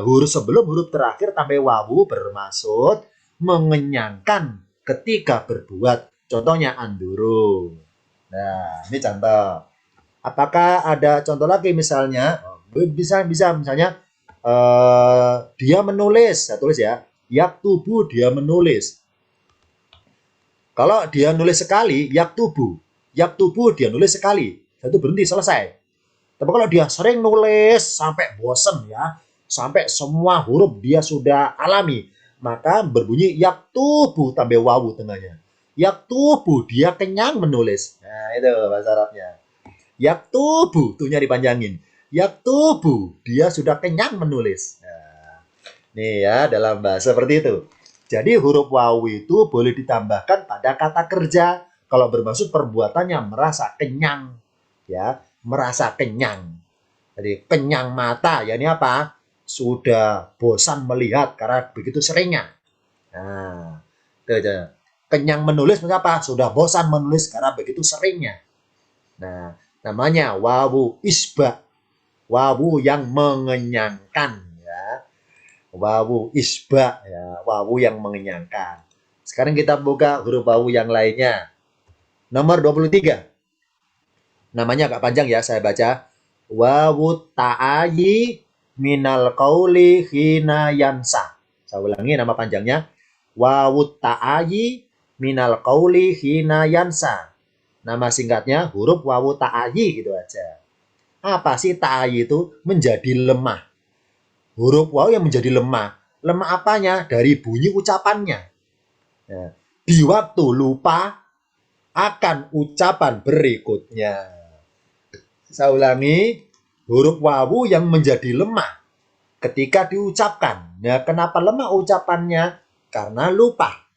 huruf sebelum huruf terakhir tambah wawu bermaksud mengenyangkan ketika berbuat. Contohnya anduru. Nah, ini contoh. Apakah ada contoh lagi misalnya? Bisa misalnya dia menulis, saya tulis ya. Yaktubu, dia menulis. Kalau dia nulis sekali, yaktubu. Yaktubu, dia nulis sekali. Itu berhenti, selesai. Tapi kalau dia sering nulis sampai bosen ya, sampai semua huruf dia sudah alami, maka berbunyi yaktubu tambah wawu tengahnya. Yaktubu, dia kenyang menulis. Nah, itu bahasa Arabnya. Yaktubu, tuhnya dipanjangin. Yaktubu, dia sudah kenyang menulis. Nah, nih ya, dalam bahasa seperti itu. Jadi huruf wawu itu boleh ditambahkan pada kata kerja kalau bermaksud perbuatannya merasa kenyang, ya, merasa kenyang. Jadi kenyang mata, ya ini apa? Sudah bosan melihat karena begitu seringnya. Nah, itu aja. Kenyang menulis maksudnya apa? Sudah bosan menulis karena begitu seringnya. Nah, namanya wawu isba, wawu yang mengenyangkan, ya. Wawu isba, ya, wawu yang mengenyangkan. Sekarang kita buka huruf wawu yang lainnya. Nomor 23. Namanya agak panjang ya, saya baca. Wawu ta'ayi minal qauli hina yansa. Saya ulangi nama panjangnya. Wawu ta'ayi minal qauli hina yansa. Nama singkatnya huruf wawu ta'ayi gitu aja. Apa sih ta'ayi itu? Menjadi lemah. Huruf wawu yang menjadi lemah. Lemah apanya? Dari bunyi ucapannya. Ya. Di waktu lupa akan ucapan berikutnya. Saya ulangi, huruf wawu yang menjadi lemah ketika diucapkan. Nah, kenapa lemah ucapannya? Karena lupa.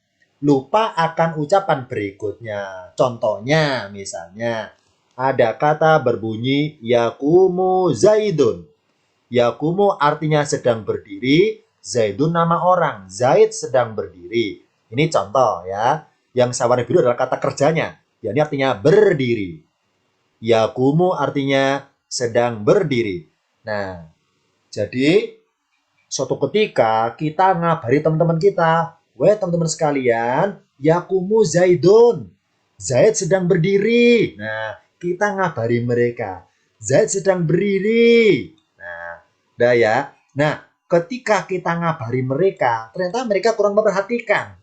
Lupa akan ucapan berikutnya. Contohnya, misalnya, ada kata berbunyi yakumu zaidun. Yakumu artinya sedang berdiri, Zaidun nama orang, Zaid sedang berdiri. Ini contoh ya. Yang sawarna biru adalah kata kerjanya. Ya, ini artinya berdiri. Yakumu artinya sedang berdiri. Nah, jadi suatu ketika kita ngabari teman-teman kita, weh teman-teman sekalian, yakumu Zaidun. Zaid sedang berdiri. Nah, kita ngabari mereka. Zaid sedang berdiri. Nah ya. Nah, ketika kita ngabari mereka, ternyata mereka kurang memperhatikan.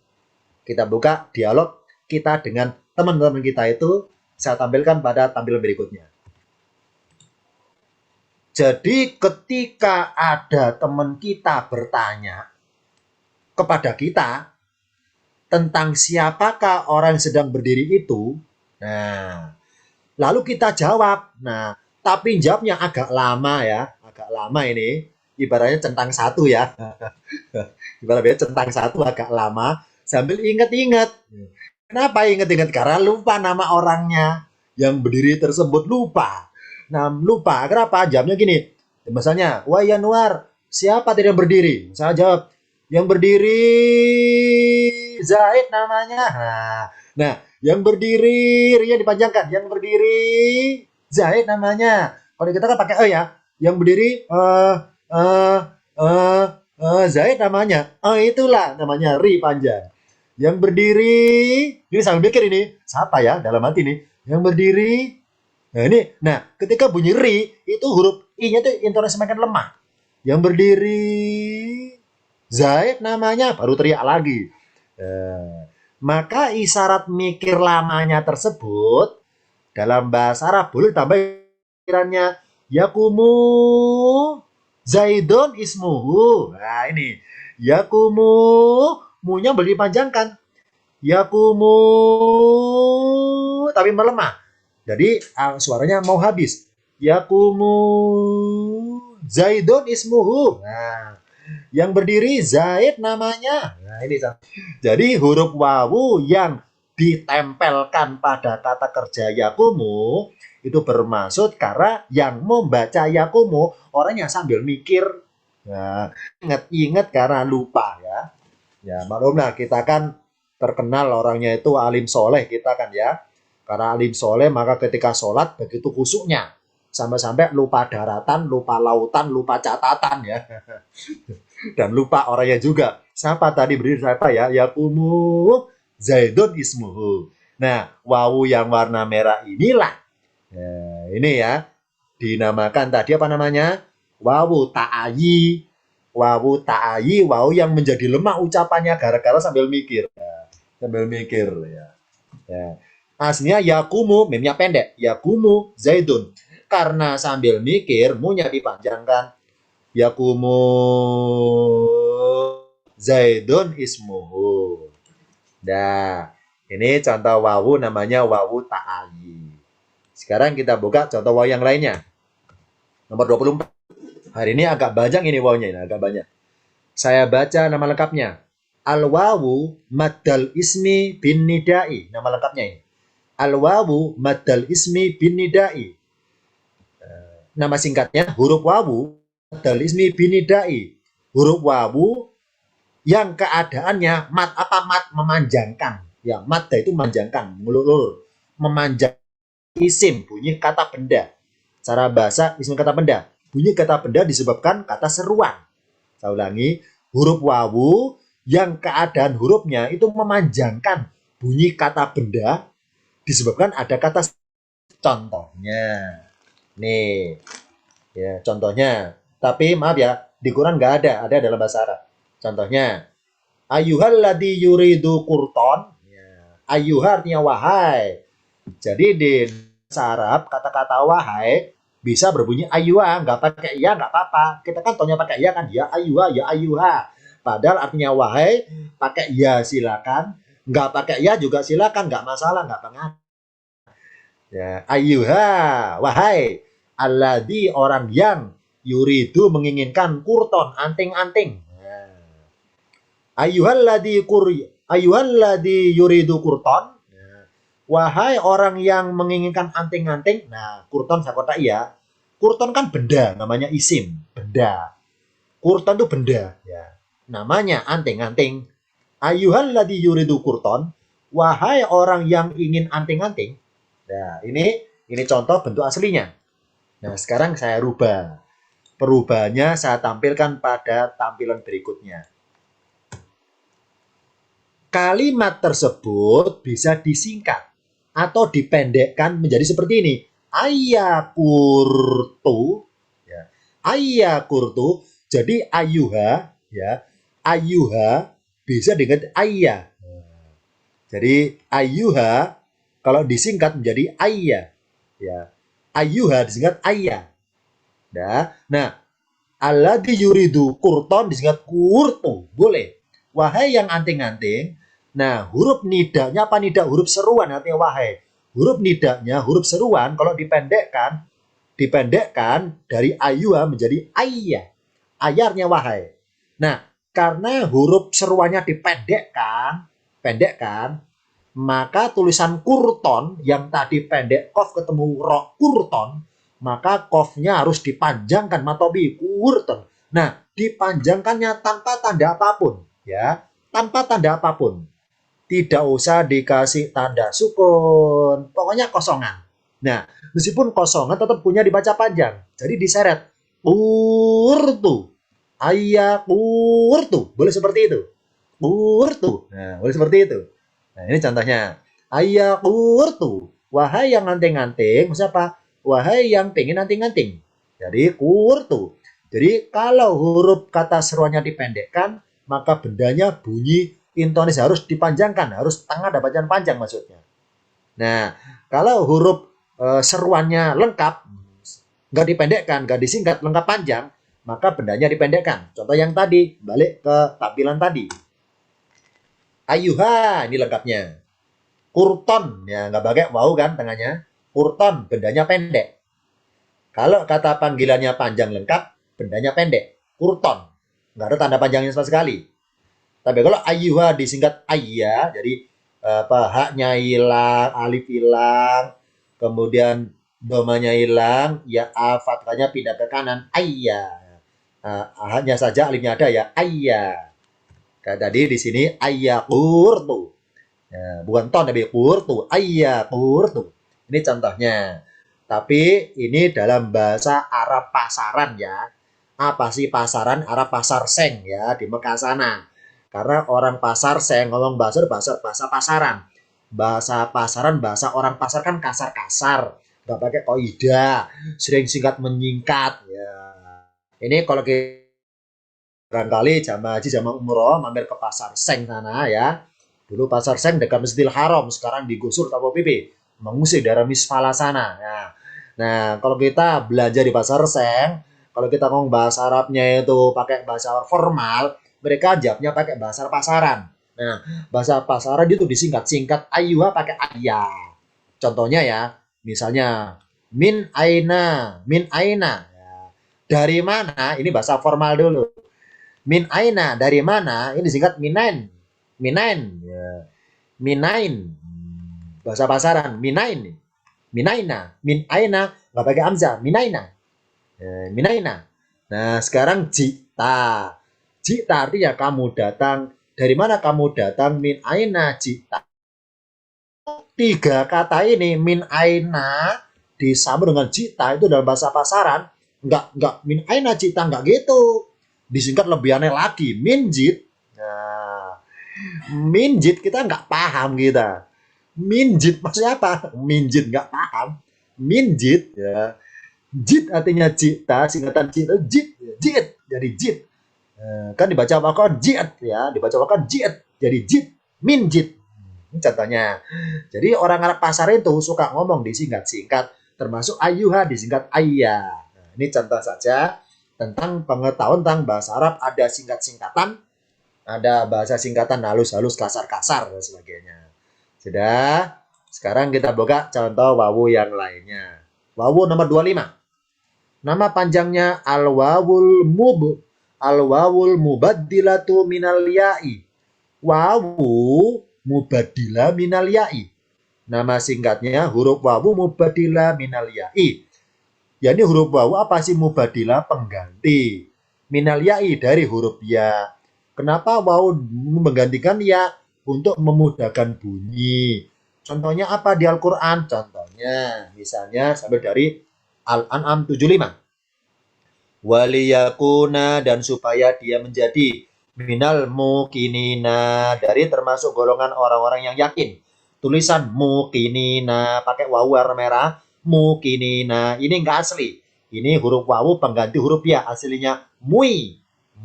Kita buka dialog kita dengan teman-teman kita itu, saya tampilkan pada tampilan berikutnya. Jadi ketika ada teman kita bertanya kepada kita tentang siapakah orang yang sedang berdiri itu, nah, lalu kita jawab. Nah, tapi jawabnya agak lama ya, agak lama ini. Ibaratnya centang satu ya. Ibaratnya centang satu agak lama sambil ingat-ingat. Kenapa ingat-ingat? Karena lupa nama orangnya. Yang berdiri tersebut lupa. Nah, lupa. Kenapa? Jawabnya gini. Misalnya, wah Yanuar, siapa tadi yang berdiri? Saya jawab, yang berdiri Zaid namanya. Nah, yang berdiri, ria dipanjangkan. Yang berdiri Zaid namanya. Kalau kita kan pakai e ya. Yang berdiri Zaid namanya. Itulah namanya ri panjang. Yang berdiri, ini sambil mikir ini, siapa ya dalam hati nih? Yang berdiri. Nah, ini, ketika bunyi ri, itu huruf i-nya tuh intonasi semakin lemah. Yang berdiri Zaid namanya, baru teriak lagi. Maka isyarat mikir lamanya tersebut dalam bahasa Arab boleh tambah pikirannya yakumu Zaidun ismuhu. Nah, ini yakumu, munya boleh dipanjangkan. Yakumu tapi melemah. Jadi suaranya mau habis. Yakumu Zaidun ismuhu. Nah, yang berdiri Zaid namanya. Nah, ini. Jadi huruf wawu yang ditempelkan pada kata kerja yakumu itu bermaksud karena yang membaca yakumu orangnya sambil mikir. Nah, ingat-ingat karena lupa ya. Ya, maklumlah kita kan terkenal orangnya itu alim soleh kita kan ya. Karena alim soleh maka ketika sholat begitu khusyuknya. Sampai-sampai lupa daratan, lupa lautan, lupa catatan ya. Dan lupa orangnya juga. Siapa tadi berdiri siapa ya? Yakumu Zaidun ismuhu. Nah, wawu yang warna merah inilah. Nah, ini ya. Dinamakan tadi apa namanya? Wawu ta'ayi. Wawu ta'ayi, wawu yang menjadi lemah ucapannya gara-gara sambil mikir. Sambil mikir ya. Ya. Aslinya yakumu, memnya pendek. Yakumu Zaidun. Karena sambil mikir, munya dipanjangkan. Yakumu Zaidun ismuhu. Nah, ini contoh wawu namanya wawu ta'ayi. Sekarang kita buka contoh wawu yang lainnya. Nomor 24. Hari ini agak banyak ini wawunya, ini agak banyak. Saya baca nama lengkapnya. Al-wawu maddal ismi bin nidai. Nama lengkapnya ini. Al-wawu maddal ismi bin nidai. Nama singkatnya huruf wawu maddal ismi bin nidai. Huruf wawu yang keadaannya mat memanjangkan. Ya, mat itu memanjangkan, ngulur-ngulur. Memanjang isim, bunyi kata benda. Cara bahasa isim kata benda. Bunyi kata benda disebabkan kata seruan. Saya ulangi, huruf wawu yang keadaan hurufnya itu memanjangkan bunyi kata benda disebabkan ada kata contohnya. Nih, ya contohnya. Tapi maaf ya, di Quran nggak ada dalam bahasa Arab. Contohnya, ayyuhalladzi yuridu qurton. Ya, ayyuha artinya wahai. Jadi di bahasa Arab kata-kata wahai bisa berbunyi ayyuha, nggak pakai ya nggak apa-apa. Kita kan taunya pakai ya kan, ya ayyuha, ya ayyuha. Padahal artinya wahai, pakai ya silakan, nggak pakai ya juga silakan, nggak masalah, nggak pengaruh. Ya, ayyuha, wahai, alladzi orang yang yuridu menginginkan kurton, anting-anting. Ayyuhalladzi yuridu kurton. Wahai orang yang menginginkan anting-anting. Nah, kurton sakota iya. Kurton kan benda, namanya isim, benda. Kurton itu benda, ya. Namanya anting-anting. Ayyuhalladzi yuridu kurton. Wahai orang yang ingin anting-anting. Nah, ini contoh bentuk aslinya. Nah, sekarang saya rubah. Perubahannya saya tampilkan pada tampilan berikutnya. Kalimat tersebut bisa disingkat atau dipendekkan menjadi seperti ini. Ayakurtu, ya. Ayakurtu. Jadi ayuha, ya. Ayuha bisa dengan ayya. Jadi ayuha kalau disingkat menjadi ayya, ya. Ayuha disingkat ayya. Nah, alladzi yuridu kurton disingkat kurtu, boleh. Wahai yang anting-anting. Nah, huruf nidanya apa nida? Huruf seruan artinya wahai. Huruf nidanya, huruf seruan kalau dipendekkan dari ayuha menjadi ayya. Ayya artinya wahai. Nah, karena huruf seruannya pendekkan, maka tulisan kurton yang tadi pendek kof ketemu ro kurton, maka kofnya harus dipanjangkan matobi kurton. Nah, dipanjangkannya tanpa tanda apapun, ya, tanpa tanda apapun. Tidak usah dikasih tanda sukun, pokoknya kosongan. Nah, meskipun kosongan tetap punya dibaca panjang, jadi diseret kurtu, ayakurtu, boleh seperti itu. Kurtu, nah boleh seperti itu. Nah, ini contohnya. Ayakurtu, wahai yang anting-anting, maksudnya apa? Wahai yang pengen anting-anting. Jadi kurtu. Jadi kalau huruf kata seruannya dipendekkan, maka bendanya bunyi intonis harus dipanjangkan, harus tengah ada bacaan panjang maksudnya. Nah, kalau huruf seruannya lengkap, nggak dipendekkan, nggak disingkat, lengkap panjang, maka bendanya dipendekkan. Contoh yang tadi, balik ke tampilan tadi. Ayuha, ini lengkapnya. Kurton, ya nggak pakai wow kan tengahnya. Kurton, bendanya pendek. Kalau kata panggilannya panjang lengkap, bendanya pendek. Kurton, nggak ada tanda panjangnya sama sekali. Tapi kalau ayuha disingkat ayya, jadi haknya hilang, alif hilang, kemudian domanya hilang, ya fathahnya pindah ke kanan, ayya. Hanya saja alifnya ada ya ayya. Kayak tadi di sini ayyakurtu. Ya, bukan ton tapi kurtu, ayyakurtu. Ini contohnya. Tapi ini dalam bahasa Arab pasaran ya. Apa sih pasaran? Arab pasar seng ya di Mekah sana. Karena orang pasar, saya ngomong bahasa pasaran. Bahasa pasaran, bahasa orang pasar kan kasar-kasar. Nggak pakai kaidah, sering singkat menyingkat. Ya. Ini kalau kita barangkali jamaah haji, jamaah umroh, mampir ke pasar Seng sana ya. Dulu pasar Seng dekat Masjidil Haram, sekarang digusur Satpol PP. Mengusir daerah Misfala sana. Nah, kalau kita belajar di pasar Seng, kalau kita ngomong bahasa Arabnya itu pakai bahasa formal, mereka jawabnya pakai bahasa pasaran. Nah, bahasa pasaran itu disingkat-singkat ayuha pakai ayah. Contohnya ya, misalnya min aina. Ya. Dari mana? Ini bahasa formal dulu. Min aina, dari mana? Ini disingkat minain. Minain. Ya. Minain. Bahasa pasaran, minain. Minaina. Min aina, nggak pakai hamzah. Minaina. Ya, minaina. Nah, sekarang jita. Jita artinya kamu datang. Dari mana kamu datang? Min aina jita. Tiga kata ini, min aina disambung dengan jita, itu dalam bahasa pasaran. Enggak min aina jita, enggak gitu. Disingkat lebih aneh lagi, minjit. Nah, minjit kita nggak paham kita. Minjit maksudnya apa? Minjit nggak paham. Minjit ya. Jit artinya cita, singkatan cita, jit, jit, jadi jit. Kan dibaca wakon jit ya, dibaca wakon jit, jadi jit, minjit. Ini contohnya. Jadi orang Arab pasar itu suka ngomong disingkat-singkat, termasuk ayuha disingkat ayah. Nah, ini contoh saja tentang pengetahuan tentang bahasa Arab, ada singkat-singkatan, ada bahasa singkatan halus-halus, kasar-kasar dan sebagainya. Sudah. Sekarang kita buka contoh wawu yang lainnya. Wawu nomor 25. Nama panjangnya al-wawul mubaddilatu minal ya'i. Wawu mubaddilah minal ya'i. Nama singkatnya huruf wawu mubaddilah minal ya'i. Ya ini huruf wawu apa sih? Mubaddilah pengganti. Minal ya'i dari huruf ya. Kenapa wawu menggantikan ya? Untuk memudahkan bunyi. Contohnya apa di Al-Quran? Contohnya misalnya sampai dari Al-An'am 75. Waliyakuna, dan supaya dia menjadi minal mukinina, dari termasuk golongan orang-orang yang yakin. Tulisan mukinina pakai wawu warna merah, mukinina ini enggak asli. Ini huruf wawu pengganti huruf ya, aslinya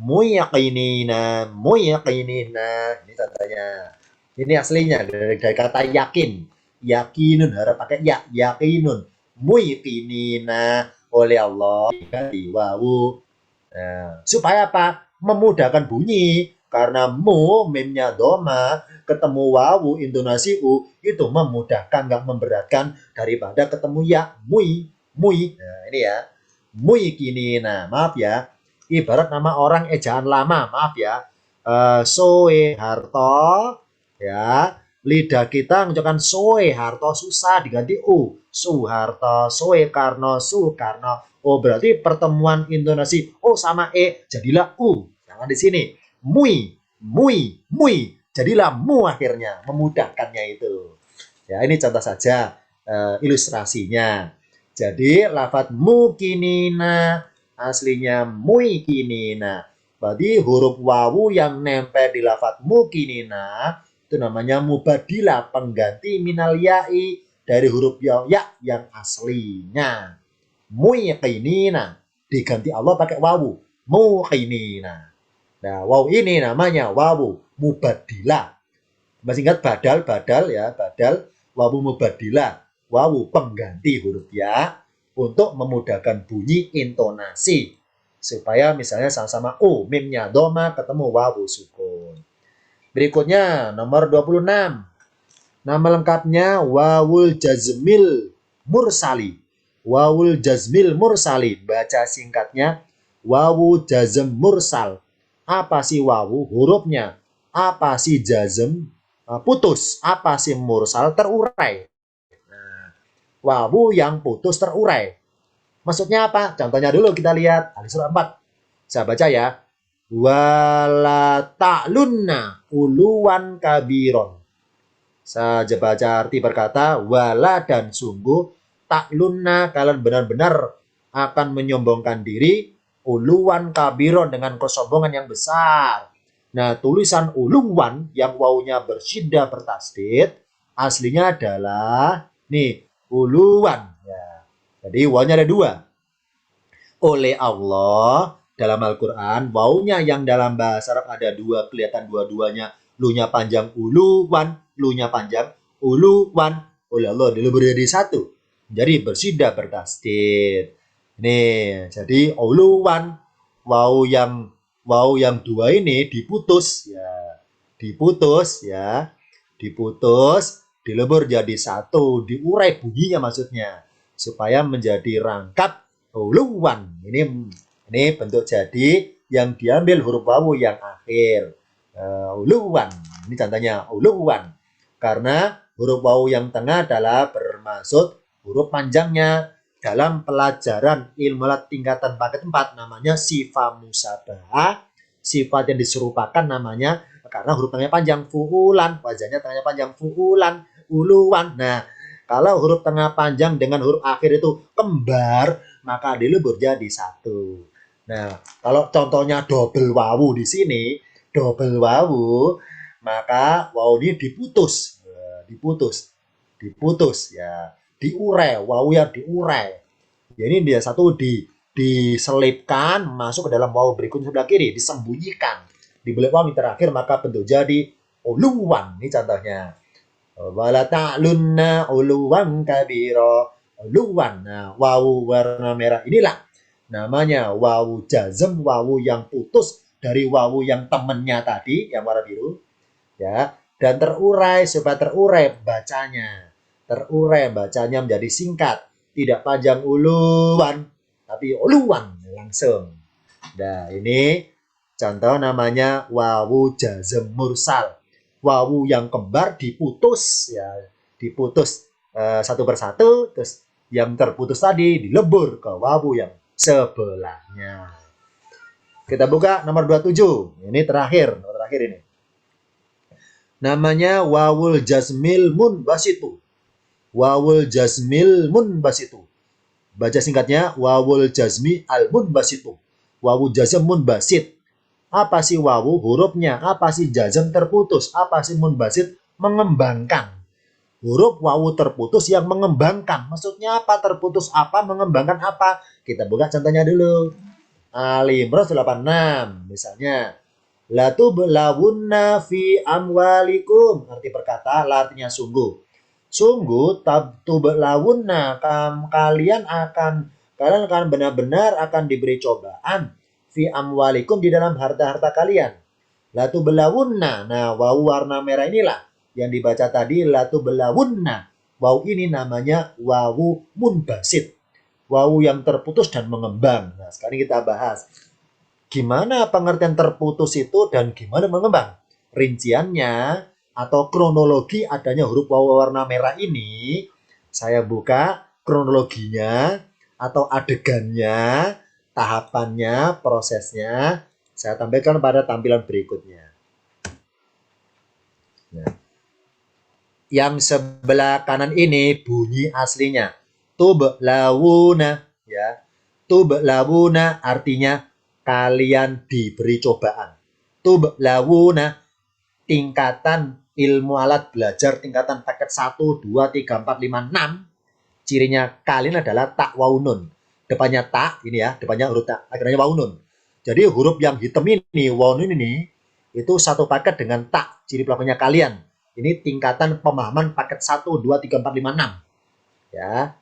yakinina. Ini tandanya. Ini aslinya dari kata yakin. Yakinun harap pakai ya, yakinun. Muyakinina oleh Allah ganti wawu. Nah, supaya apa? Memudahkan bunyi. Karena mimnya doma, ketemu wawu, intonasi u, itu memudahkan, nggak memberatkan daripada ketemu ya, mui. Nah, ini ya. Mui kini, nah maaf ya. Ibarat nama orang ejaan lama, maaf ya. Soe Harto, ya. Lidah kita mengucapkan Soe Harto susah, diganti u. Suharto, Soe Karno, Sukarno. Oh, berarti pertemuan intonasi O sama E jadilah U. Jangan di sini. Mui. Jadilah mu akhirnya. Memudahkannya itu. Ya, ini contoh saja ilustrasinya. Jadi, lafadz mukinina aslinya muikinina. Berarti huruf wawu yang nempel di lafadz mukinina itu namanya mubadilah, pengganti minal ya'i dari huruf ya yang aslinya. Muqinina diganti Allah pakai wawu. Muqinina. Nah, wawu ini namanya wawu mubadilah. Masih ingat badal ya, badal wawu mubadilah. Wawu pengganti huruf ya untuk memudahkan bunyi intonasi. Supaya misalnya sama-sama u, mimnya doma ketemu wawu sukun. Berikutnya nomor 26. Nama lengkapnya wawul jazmil mursali. Wawul jazmil mursali. Baca singkatnya wawu jazm mursal. Apa sih wawu? Hurufnya. Apa sih jazm? Putus. Apa sih mursal? Terurai. Nah, wawu yang putus terurai. Maksudnya apa? Contohnya dulu kita lihat. Al surah 4. Saya baca ya. Wala ta'lunna uluwan kabiron. Saya baca arti berkata, wala dan sungguh, taklunna kalian benar-benar akan menyombongkan diri, uluwan kabiron dengan kesombongan yang besar. Nah, tulisan uluwan yang wawunya bersyiddah bertasdid aslinya adalah nih uluwan. Ya. Jadi wawunya ada dua. Oleh Allah dalam Al-Quran, wawunya yang dalam bahasa Arab ada dua, kelihatan dua-duanya. Lu-nya panjang uluwan, lu-nya panjang uluwan. Oleh Allah dilebur jadi satu. Jadi bersyiddah bertasdid. Nih, jadi uluwan waw yang dua ini diputus ya. Diputus, dilebur jadi satu, diurai bunyinya maksudnya supaya menjadi rangkap uluwan. Ini bentuk jadi yang diambil huruf wawu yang akhir. Uluwan. Ini contohnya uluwan. Karena huruf wawu yang tengah adalah bermaksud huruf panjangnya. Dalam pelajaran ilmu alat tingkatan paket 4 namanya sifat musabah. Sifat yang diserupakan namanya karena huruf tengahnya panjang fuulan, wajahnya tengahnya panjang fuulan, uluwan. Nah, kalau huruf tengah panjang dengan huruf akhir itu kembar, maka dilebur jadi satu. Nah, kalau contohnya double wawu di sini, double wawu, maka wawu ini diputus ya, diurai, wawu yang diurai. Jadi dia satu diselipkan masuk ke dalam wawu berikutnya sebelah kiri, disembunyikan di belit wawu yang terakhir, maka bentuk jadi uluwan. Ini contohnya. Wala ta'lunna uluwan kabira. Uluwan. Nah, wawu warna merah inilah namanya wawu jazm, wawu yang putus dari wawu yang temennya tadi yang warna biru ya, dan terurai supaya terurai bacanya menjadi singkat, tidak panjang uluwan tapi uluwan langsung. Nah, ini contoh namanya wawu jazm mursal. Wawu yang kembar diputus ya, satu persatu, terus yang terputus tadi dilebur ke wawu yang sebelahnya. Kita buka nomor 27. Ini terakhir ini. Namanya wawul jazmil munbasitu. Wawul jazmil munbasitu. Baca singkatnya wawul jazmi al munbasitu. Wawu jazm munbasit. Apa sih wawu? Hurufnya. Apa sih jazm? Terputus. Apa sih munbasit? Mengembangkan. Huruf wawu terputus yang mengembangkan. Maksudnya apa? Terputus apa? Mengembangkan apa? Kita buka contohnya dulu. Ali Imran 86. Misalnya. La tublawunna fi amwalikum. Arti perkata, artinya sungguh. Sungguh tublawunna, kalian akan benar-benar akan diberi cobaan fi amwalikum, di dalam harta-harta kalian. La tublawunna. Nah, wawu warna merah inilah yang dibaca tadi, la tublawunna. Wawu ini namanya wawu munbasit. Wawu yang terputus dan mengembang. Nah, sekarang kita bahas gimana pengertian terputus itu dan gimana mengembang. Rinciannya atau kronologi adanya huruf wawu warna merah ini, saya buka kronologinya atau adegannya, tahapannya, prosesnya, saya tampilkan pada tampilan berikutnya. Nah, yang sebelah kanan ini bunyi aslinya tublawuna ya. Tublawuna artinya kalian diberi cobaan. Tublawuna tingkatan ilmu alat belajar tingkatan paket 1, 2, 3, 4, 5, 6. Cirinya kalian adalah tak wawu nun. Depannya tak ini ya, depannya huruf tak, akhirnya wawu nun. Jadi huruf yang hitam ini, wawu nun ini, itu satu paket dengan tak, ciri pelakunya kalian. Ini tingkatan pemahaman paket 1, 2, 3, 4, 5, 6. Ya.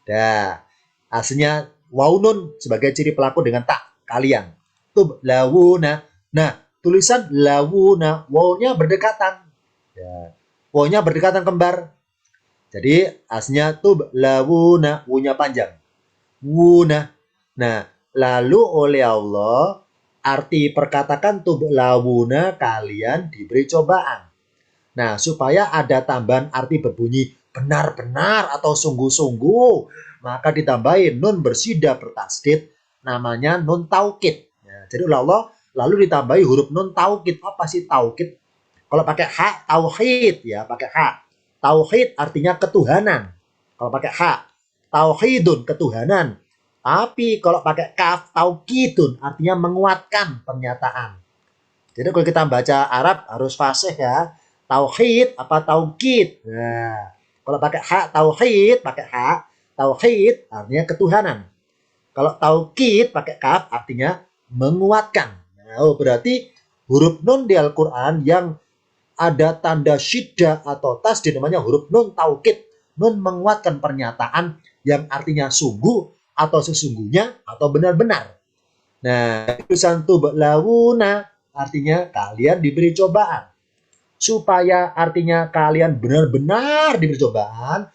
Dah. Aslinya wawu nun sebagai ciri pelaku dengan tak, kalian. Tublawuna. Nah, tulisan lawuna, wawunya berdekatan. Ya. Wawunya berdekatan kembar. Jadi aslinya tublawuna, wunya panjang. Wuna. Nah, lalu oleh Allah arti perkatakan tublawuna, kalian diberi cobaan. Nah, supaya ada tambahan arti berbunyi benar-benar atau sungguh-sungguh, maka ditambahin nun bersyiddah bertasdid, namanya nun taukid. Ya, jadi oleh Allah lalu ditambahi huruf nun taukid. Apa sih taukid? Kalau pakai ha, tauhid ya, pakai ha. Tauhid artinya ketuhanan. Kalau pakai ha, tauhidun, ketuhanan. Tapi kalau pakai kaf, taukidun artinya menguatkan pernyataan. Jadi kalau kita baca Arab harus fasih ya. Tauhid apa taukid. Nah, kalau pakai hak tauhid, pakai hak tauhid artinya ketuhanan. Kalau taukid pakai kaf artinya menguatkan. Nah, berarti huruf nun di Al-Qur'an yang ada tanda syiddah atau tasdid namanya huruf nun taukid. Nun menguatkan pernyataan yang artinya sungguh atau sesungguhnya atau benar-benar. Nah, tulisan tublawuna artinya kalian diberi cobaan. Supaya artinya kalian benar-benar diberi cobaan,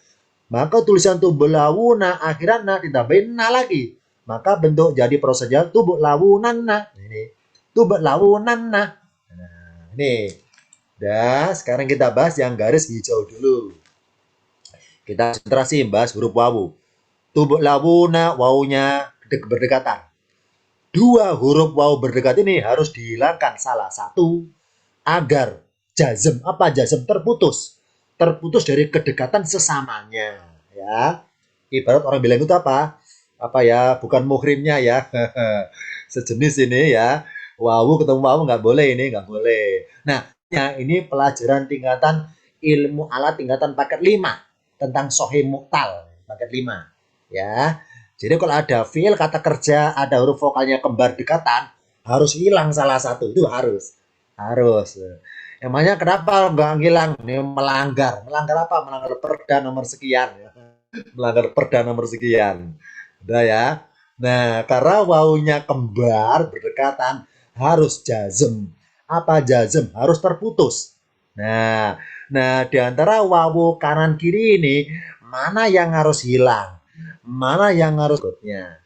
maka tulisan tublawuna akhirnya ditambahin na lagi. Maka bentuk jadi prosesnya tublawunanna. Ini tublawunanna. Nah, ini. Dah, sekarang kita bahas yang garis hijau dulu. Kita konsentrasi bahas huruf wawu. Tublawuna wawunya berdekatan. Dua huruf wawu berdekat ini harus dihilangkan salah satu agar jazm apa jazm terputus dari kedekatan sesamanya ya. Ibarat orang bilang itu apa ya, bukan muhrimnya ya. Sejenis ini ya, wawu ketemu wawu nggak boleh, ini nggak boleh. Nah ya, ini pelajaran tingkatan ilmu alat tingkatan paket 5 tentang sohih muktal paket 5 ya. Jadi kalau ada fiil kata kerja, ada huruf vokalnya kembar dekatan, harus hilang salah satu. Itu harus. Harus. Emangnya kenapa nggak hilang? Ini melanggar. Melanggar apa? Melanggar perda nomor sekian. Melanggar perda nomor sekian. Udah ya. Nah, karena wawunya kembar berdekatan, harus jazm. Apa jazm? Harus terputus. Nah, di antara wawu kanan kiri ini, mana yang harus hilang? Mana yang harus berikutnya?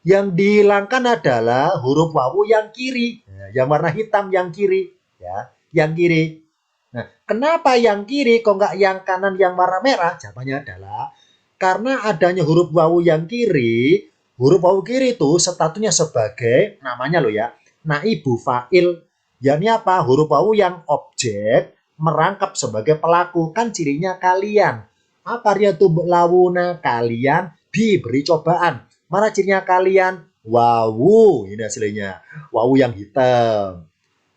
Yang dihilangkan adalah huruf wawu yang kiri, yang warna hitam yang kiri, ya, yang kiri. Nah, kenapa yang kiri kok nggak yang kanan yang warna merah? Jawabannya adalah karena adanya huruf wawu yang kiri. Huruf wawu kiri itu statusnya sebagai namanya loh ya, naibu fa'il. Yakni apa? Huruf wawu yang objek merangkap sebagai pelaku, kan cirinya kalian. Apa artinya tublawuna? Kalian diberi cobaan. Mana cirinya kalian? Wawu, ini hasilnya. Wawu yang hitam.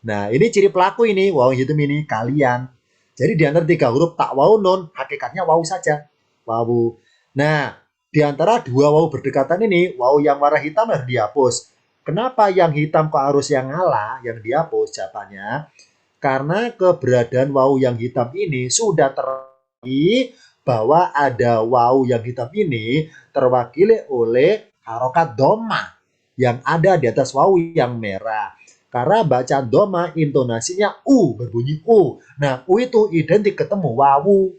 Nah, ini ciri pelaku ini, wawu hitam ini kalian. Jadi di antara 3 huruf tak wawu nun, hakikatnya wawu saja. Wawu. Nah, di antara 2 wawu berdekatan ini, wawu yang warna hitam harus dihapus. Kenapa yang hitam kok harus yang ngalah, yang dihapus? Jawabannya, karena keberadaan wawu yang hitam ini sudah terjadi bahwa ada wawu yang hitam ini terwakili oleh harokat doma yang ada di atas wawu yang merah. Karena bacaan doma intonasinya u, berbunyi u. Nah, u itu identik ketemu wawu.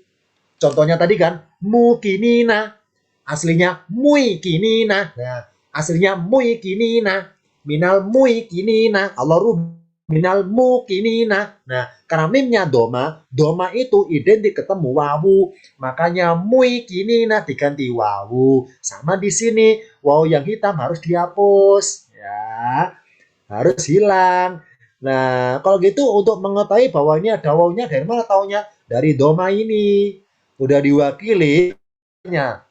Contohnya tadi kan, mukinina. Aslinya muikinina. Nah, aslinya muikinina. Minal muikinina. Allah minal mukinina. Nah, karena mimnya doma itu identik ketemu wawu. Makanya mukinina diganti wawu. Sama di sini, wawu yang hitam harus dihapus. Ya, harus hilang. Nah, kalau gitu untuk mengetahui bahwa ini ada wawunya dari mana taunya? Dari doma ini. Udah diwakili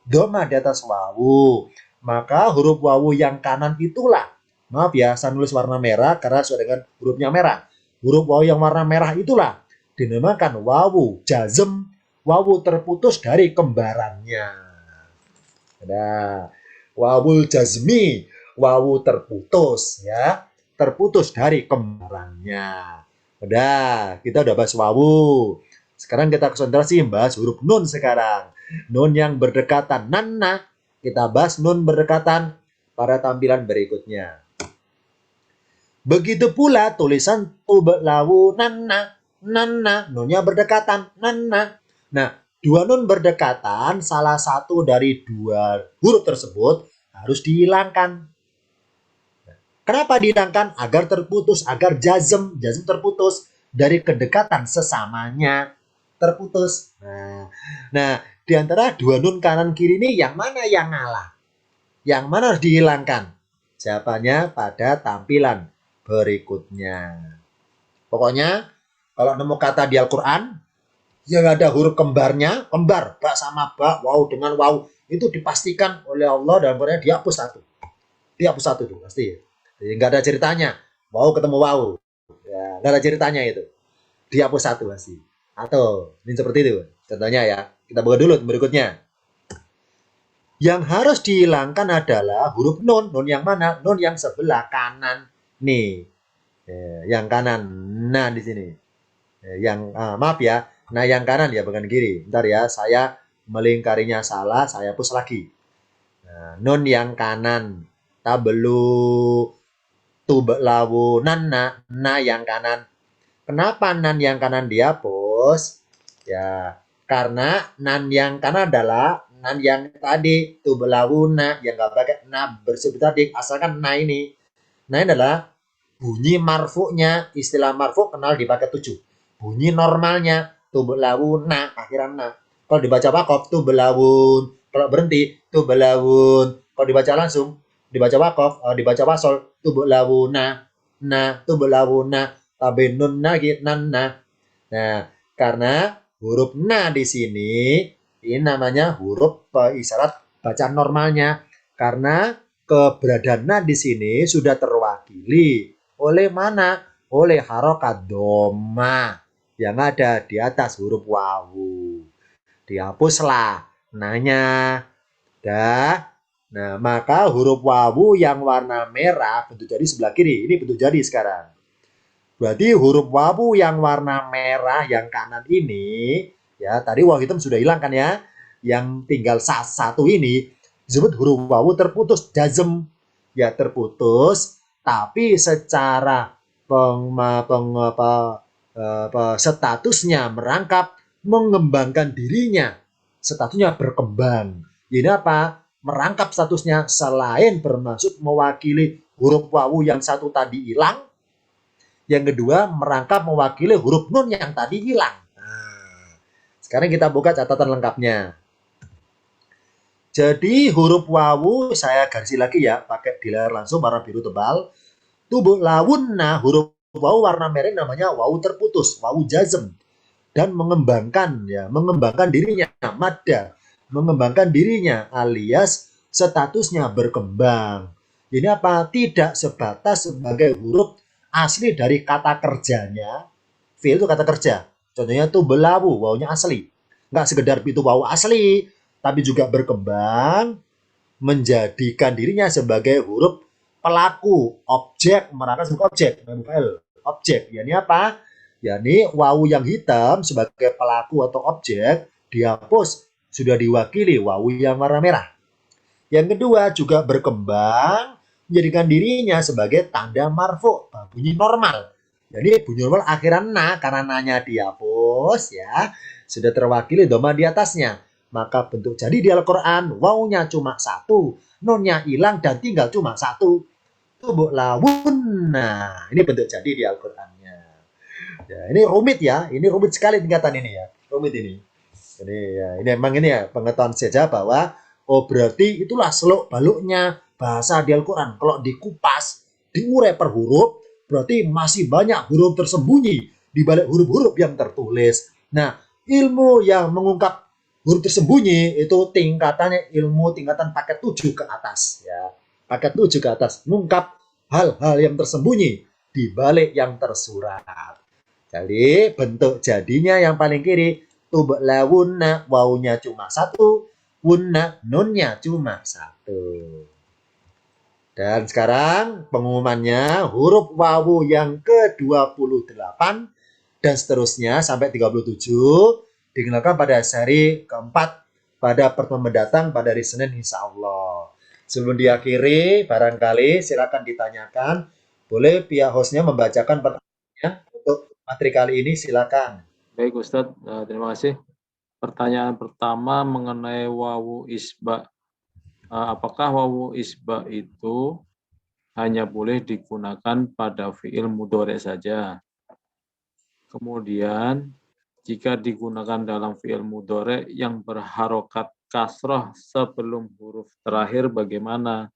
doma di atas wawu. Maka huruf wawu yang kanan itulah, maaf ya, saya nulis warna merah karena sesuai dengan hurufnya merah. Huruf wawu yang warna merah itulah dinamakan wawu jazm, wawu terputus dari kembarannya. Nah, wawu jazmi, wawu terputus ya, terputus dari kembarannya. Udah, kita udah bahas wawu. Sekarang kita konsentrasi bahas huruf nun sekarang. Nun yang berdekatan nanna. Kita bahas nun berdekatan pada tampilan berikutnya. Begitu pula tulisan tublawu nanna. Nanna, nunnya berdekatan nanna. Nah, 2 nun berdekatan, salah satu dari 2 huruf tersebut harus dihilangkan. Kenapa dihilangkan? Agar terputus, agar jazm terputus dari kedekatan sesamanya terputus. Nah, di antara 2 nun kanan kiri ini yang mana yang ngalah? Yang mana harus dihilangkan? Jawabannya pada tampilan berikutnya. Pokoknya kalau nemu kata di Al-Quran yang ada huruf kembarnya, kembar, ba sama ba, wawu dengan wawu, itu dipastikan oleh Allah dan Qurannya dihapus satu. Dihapus satu tuh pasti. Jadi nggak ada ceritanya. Wow ketemu wow. Ya, nggak ada ceritanya itu. Dihapus satu pasti. Atau ini seperti itu. Contohnya ya. Kita buka dulu berikutnya. Yang harus dihilangkan adalah huruf nun. Nun yang mana? Nun yang sebelah kanan. Nih. Yang kanan. Nah di sini. Maaf ya. Nah yang kanan ya bukan kiri. Ntar ya saya melingkarinya salah. Saya hapus lagi. Nah, nun yang kanan. Tabelu. Tubelawu. Nah yang kanan. Kenapa nan yang kanan dihapus? Ya, karena nan yang kanan adalah nan yang tadi tu belawuna yang nggak pakai na bersebut tadi asalkan na ini. Nah ini adalah bunyi marfuknya, istilah marfuk kenal dipakai 7. Bunyi normalnya tu belawuna akhiran na. Kalau dibaca wakof tu belawun, kalau berhenti tu belawun. Kalau dibaca langsung dibaca wakof, dibaca wasol tu belawuna, na tu belawuna. Tabinun lagi nanna. Nah, karena huruf na di sini ini namanya huruf isyarat bacaan normalnya. Karena keberadaan na di sini sudah terwakili oleh mana? Oleh harokat doma yang ada di atas huruf wawu. Dihapuslah nanya. Dah. Nah, maka huruf wawu yang warna merah bentuk jadi sebelah kiri. Ini bentuk jadi sekarang. Berarti huruf wawu yang warna merah yang kanan ini, ya tadi wawu hitam sudah hilang kan ya. Yang tinggal satu ini disebut huruf wawu terputus, jazm. Ya terputus, tapi secara statusnya merangkap, mengembangkan dirinya. Statusnya berkembang. Ini apa? Merangkap statusnya selain bermaksud mewakili huruf wawu yang satu tadi hilang, yang kedua merangkap mewakili huruf nun yang tadi hilang. Nah, sekarang kita buka catatan lengkapnya. Jadi huruf wawu saya garis lagi ya, pakai di layar langsung warna biru tebal. Tubuh lawunna huruf wawu warna merah namanya wawu terputus, wawu jazm, dan mengembangkan dirinya, madda, mengembangkan dirinya alias statusnya berkembang. Ini apa? Tidak sebatas sebagai huruf asli dari kata kerjanya. Fi'il itu kata kerja. Contohnya tuh belawu, wawunya asli. Nggak sekedar itu wawu asli, tapi juga berkembang menjadikan dirinya sebagai huruf pelaku, objek, merangkap sebagai objek, objek. Yani apa? Yani wawu yang hitam sebagai pelaku atau objek dihapus, sudah diwakili wawu yang warna merah. Yang kedua juga berkembang menjadikan dirinya sebagai tanda marfu, bunyi normal. Jadi bunyi normal akhiran na, karena nanya dihapus ya, sudah terwakili doma di atasnya. Maka bentuk jadi di Al-Quran, wawunya cuma satu, nunnya hilang dan tinggal cuma satu. Tubuh lawun. Nah, ini bentuk jadi di Al-Qurannya. Ya, ini rumit ya, ini rumit sekali tingkatan ini ya, rumit ini. Jadi ya, ini memang ini ya pengetahuan saja bahwa oh berarti itulah seluk baluknya bahasa di Al-Quran. Kalau dikupas, diurai per huruf, berarti masih banyak huruf tersembunyi di balik huruf-huruf yang tertulis. Nah, ilmu yang mengungkap huruf tersembunyi itu tingkatannya ilmu tingkatan paket 7 ke atas. Ya, paket 7 ke atas. Mengungkap hal-hal yang tersembunyi di balik yang tersurat. Jadi bentuk jadinya yang paling kiri, tublawunna, wawunya cuma satu, wunna, nunnya cuma satu. Dan sekarang pengumumannya huruf wawu yang ke-28 dan seterusnya sampai 37 digunakan pada seri keempat pada pertemuan mendatang pada hari Senin insya Allah. Sebelum diakhiri, barangkali silakan ditanyakan. Boleh pihak hostnya membacakan pertanyaannya untuk materi kali ini, silakan. Baik Ustadz, terima kasih. Pertanyaan pertama mengenai wawu isba. Apakah wawu isba itu hanya boleh digunakan pada fiil mudhari saja? Kemudian, jika digunakan dalam fiil mudhari yang berharokat kasroh sebelum huruf terakhir bagaimana?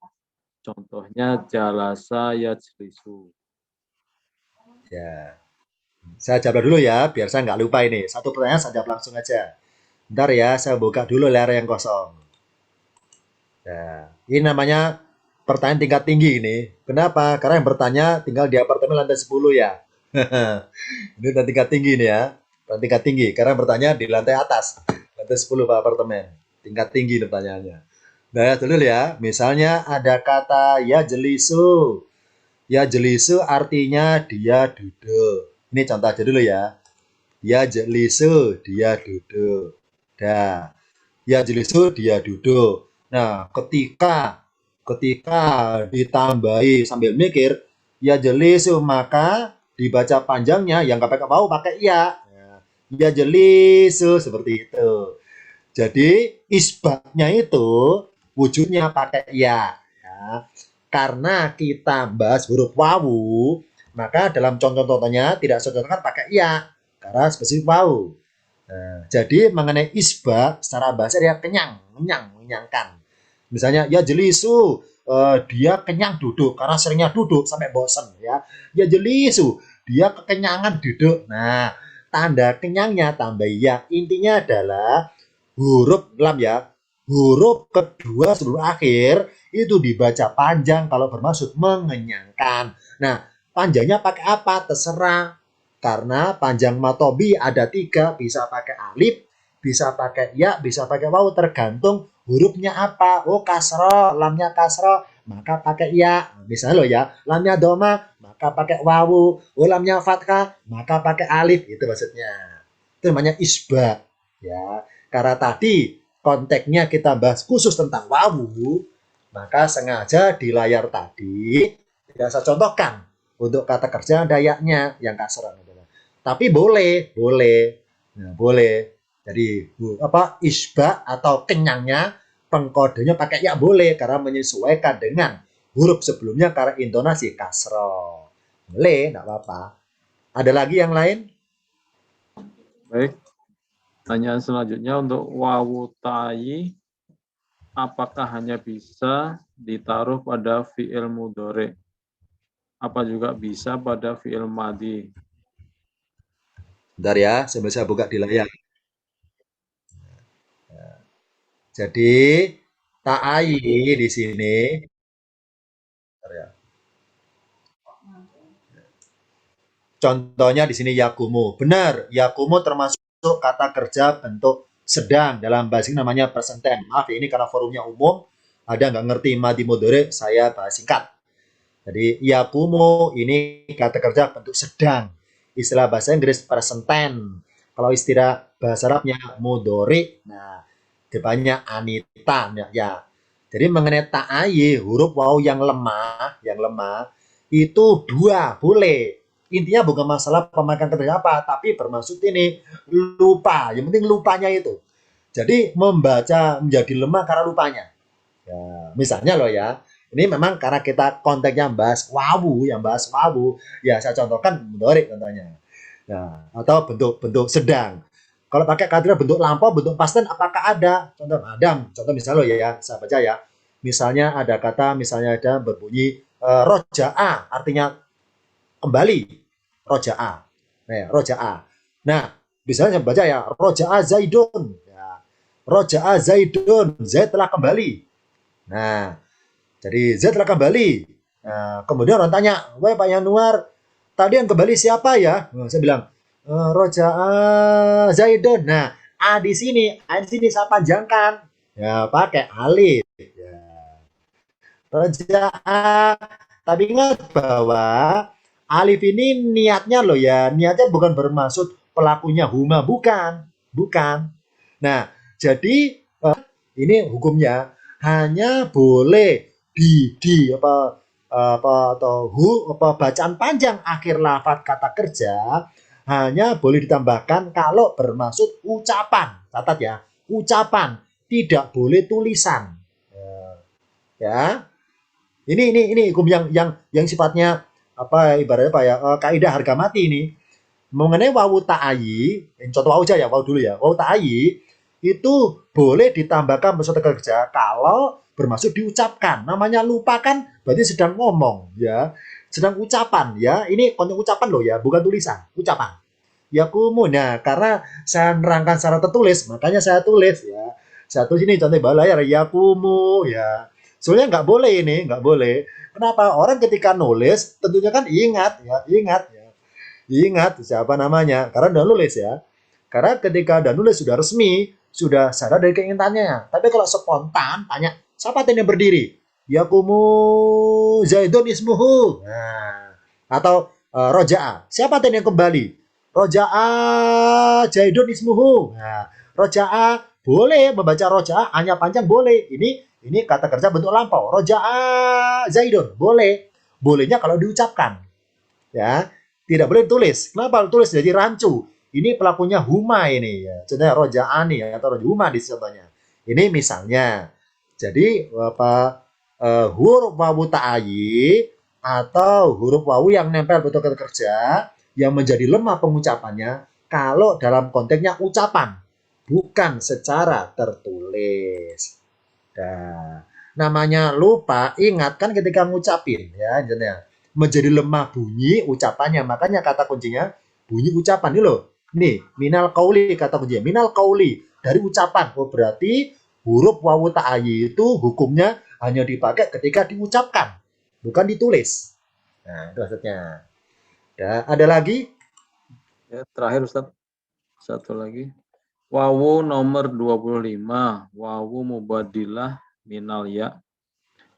Contohnya jalasa yajlisu. Ya, saya jawab dulu ya, biar saya nggak lupa ini. Satu pertanyaan saya jawab langsung aja. Ntar ya, saya buka dulu layar yang kosong. Nah, ini namanya pertanyaan tingkat tinggi ini. Kenapa? Karena yang bertanya tinggal di apartemen lantai 10 ya. Ini tingkat tinggi nih ya. Tingkat tinggi. Karena yang bertanya di lantai atas. Lantai 10 Pak apartemen. Tingkat tinggi pertanyaannya. Nah, ya dulu ya. Misalnya ada kata ya jelisu. Ya jelisu artinya dia duduk. Ini contoh aja dulu ya. Ya jelisu, dia duduk. Dah. Ya jelisu, dia duduk. Nah, ketika ditambahi sambil mikir, ya jelisu, maka dibaca panjangnya yang nggak pakai mau pakai ya. Ya jelisu, seperti itu. Jadi isbatnya itu wujudnya pakai ya. Karena kita bahas huruf wawu, maka dalam contoh-contohnya tidak secontohkan pakai ya karena spesifik wawu. Nah, jadi mengenai isbah secara bahasa dia kenyang, mengenyangkan. Misalnya ya jelisu, dia kenyang duduk karena seringnya duduk sampai bosan ya. Ya jelisu, dia kekenyangan duduk. Nah, tanda kenyangnya tambah ya. Intinya adalah huruf lam ya. Huruf kedua sebelum akhir itu dibaca panjang kalau bermaksud mengenyangkan. Nah, panjangnya pakai apa? Terserah. Karena panjang matobi ada 3, bisa pakai alif, bisa pakai ya, bisa pakai wawu, tergantung hurufnya apa. Oh kasro, lamnya kasro, maka pakai ya. Misalnya loh ya, lamnya doma, maka pakai wawu. Oh lamnya fathah, maka pakai alif. Itu maksudnya. Itu namanya isbah. Ya, karena tadi konteksnya kita bahas khusus tentang wawu, maka sengaja di layar tadi tidak saya contohkan untuk kata kerja dayaknya yang kasar. Tapi boleh, nah, boleh. Jadi apa isbah atau kenyangnya pengkodenya pakai ya boleh karena menyesuaikan dengan huruf sebelumnya karena intonasi kasro. Boleh, enggak apa-apa. Ada lagi yang lain? Baik. Pertanyaan selanjutnya untuk wawu ta'i, apakah hanya bisa ditaruh pada fi'il mudhari? Apa juga bisa pada fi'il madhi? Bentar ya, sambil saya buka di layar. Jadi ta'ai di sini. Bentar ya. Contohnya di sini yakumu. Benar, yakumu termasuk kata kerja bentuk sedang dalam bahasa ini namanya present tense. Maaf ya, ini karena forumnya umum, ada nggak ngerti madi mudhari, saya bahas singkat. Jadi yakumu ini kata kerja bentuk sedang. Istilah bahasa Inggris present tense. Kalau istilah bahasa Arabnya mudhari, nah depannya anita ya. Jadi mengenai ta'ayi huruf waw yang lemah itu 2 boleh. Intinya bukan masalah pemakaian kata apa, tapi bermaksud ini lupa. Yang penting lupanya itu. Jadi membaca menjadi lemah karena lupanya. Ya, misalnya loh ya, ini memang karena kita konteksnya yang bahas wawu, ya saya contohkan mudhari contohnya. Nah, atau bentuk-bentuk sedang. Kalau pakai kata bentuk lampau, bentuk past tense apakah ada? Contoh Adam, contoh misalnya loh ya, saya baca ya. Misalnya ada kata, misalnya ada berbunyi roja'a, artinya kembali. Roja'a. Nah, roja'a. Nah, misalnya saya baca ya, roja'a Zaidun. Ya. Roja'a Zaidun, Zaid telah kembali. Nah, jadi Z telah kembali. Nah, kemudian orang tanya, wah Pak Yanuar, tadi yang kembali siapa ya? Nah, saya bilang, Roja Zaidun. Nah, A di sini saya panjangkan. Ya, pakai alif. Ya. Roja A. Tapi ingat bahwa alif ini niatnya loh ya, niatnya bukan bermaksud pelakunya huma, bukan. Bukan. Nah, jadi ini hukumnya hanya boleh di bacaan panjang akhir lafaz kata kerja hanya boleh ditambahkan kalau bermaksud ucapan. Catat ya, ucapan, tidak boleh tulisan. Ya. Ini hukum yang sifatnya apa ibaratnya apa ya? Kaidah harga mati ini. Mengenai wawu ta'ayi, contoh wawu aja ya, wawu dulu ya. Wawu ta'ayi itu boleh ditambahkan beserta kerja kalau bermaksud diucapkan. Namanya lupa kan berarti sedang ngomong ya. Sedang ucapan ya. Ini konten ucapan loh ya, bukan tulisan, ucapan. Yakumu. Nah, karena saya nerangkan secara tertulis, makanya saya tulis ya. Saya tulis ini contoh bawah layar yakumu ya. Sebenarnya nggak boleh ini, nggak boleh. Kenapa? Orang ketika nulis tentunya kan ingat ya, ingat siapa namanya. Karena udah nulis ya. Karena ketika udah nulis sudah resmi, sudah sadar dari keinginannya. Tapi kalau spontan tanya, siapa yang berdiri? Yakumu Zaidun ismuhu. Nah, atau Roja'a. Siapa yang kembali? Roja'a Zaidun ismuhu. Nah, Roja'a boleh membaca Roja'a hanya panjang boleh. Ini kata kerja bentuk lampau. Roja'a Zaidun boleh. Bolehnya kalau diucapkan. Ya, tidak boleh ditulis. Kenapa tulis jadi rancu? Ini pelakunya huma ini ya. Contohnya Rojaani atau Huma di contohnya. Ini misalnya. Jadi apa huruf wawu ta'ayi atau huruf wawu yang nempel betul kata kerja yang menjadi lemah pengucapannya kalau dalam konteksnya ucapan, bukan secara tertulis. Nah, namanya lupa, ingat kan ketika ngucapin ya, menjadi lemah bunyi ucapannya. Makanya kata kuncinya bunyi ucapan ini loh. Nih, minal kauli kata kuncinya. Minal kauli dari ucapan. Oh, berarti huruf wawu ta'ayi itu hukumnya hanya dipakai ketika diucapkan, bukan ditulis. Nah, itu maksudnya. Ya, ada lagi? Ya, terakhir Ustaz, satu lagi. Wawu nomor 25, wawu mubadilah minal ya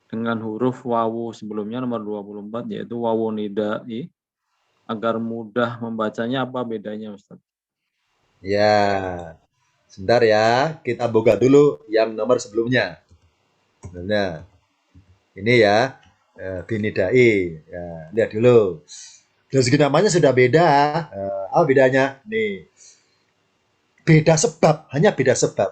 dengan huruf wawu sebelumnya nomor 24 yaitu wawu nidai. Agar mudah membacanya apa bedanya Ustaz? Ya, sebentar ya. Kita buka dulu yang nomor sebelumnya. Nah, ini ya, binidai. Ya, lihat dulu. Dari segi namanya sudah beda. Apa bedanya? Nih, beda sebab, hanya beda sebab.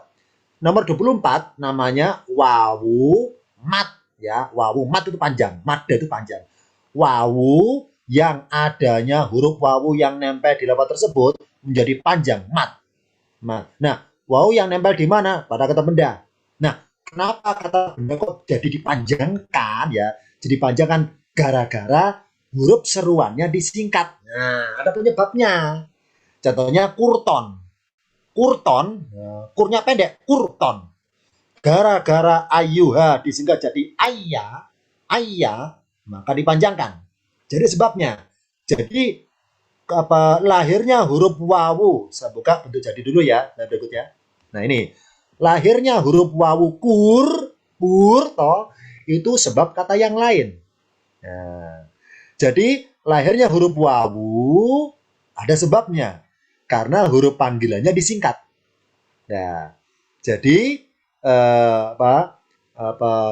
Nomor 24 namanya wawu mat ya. Wawu mat itu panjang, madda itu panjang. Wawu yang adanya huruf wawu yang nempel di lafaz tersebut menjadi panjang mat. Nah, wawu yang nempel di mana? Pada kata benda. Nah, kenapa kata benda kok jadi dipanjangkan ya? Jadi panjangkan gara-gara huruf seruannya disingkat. Nah, ada penyebabnya. Contohnya kurton. Kurton, kurnya pendek, kurton. Gara-gara ayuha disingkat jadi ayah, maka dipanjangkan. Jadi sebabnya. Jadi lahirnya huruf wawu. Saya buka bentuk jadi dulu ya, berikutnya. Nah ini, lahirnya huruf wawu toh, itu sebab kata yang lain. Nah, jadi lahirnya huruf wawu ada sebabnya. Karena huruf panggilannya disingkat. Ya, jadi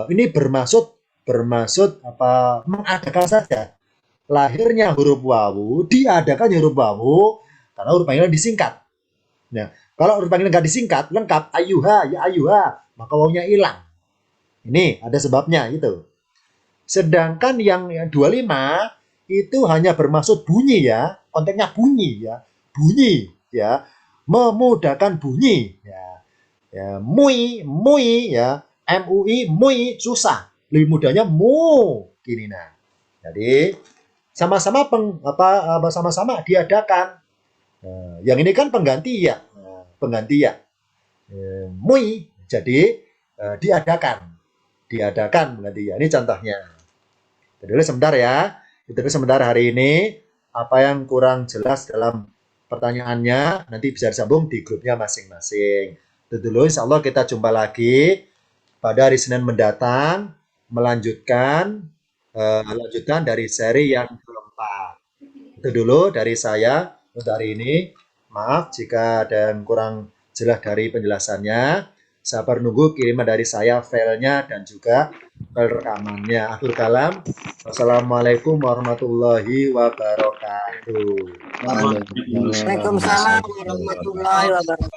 ini bermaksud mengadakan saja. Lahirnya huruf wawu, diadakan huruf wawu karena huruf panggilan disingkat. Nah, kalau huruf panggilan nggak disingkat, lengkap ayuha, ya ayuha, maka wawunya hilang. Ini ada sebabnya gitu. Sedangkan yang 25 itu hanya bermaksud bunyi ya, konteksnya bunyi ya, memudahkan bunyi ya. Ya, mui ya, mui susah, lebih mudahnya gini nah. Jadi sama-sama sama-sama diadakan. Nah, yang ini kan pengganti ya, mui jadi diadakan pengganti ya. Ini contohnya. Dulu sebentar ya. Itu sebentar hari ini. Apa yang kurang jelas dalam pertanyaannya nanti bisa disambung di grupnya masing-masing. Itu dulu, insya Allah kita jumpa lagi pada hari Senin mendatang melanjutkan lanjutan dari seri yang keempat. Itu dulu dari saya untuk hari ini. Maaf jika ada yang kurang jelas dari penjelasannya. Sabar nunggu kiriman dari saya filenya dan juga file rekamannya. Akhir kalam. Wassalamualaikum warahmatullahi wabarakatuh. Waalaikumsalam warahmatullahi wabarakatuh.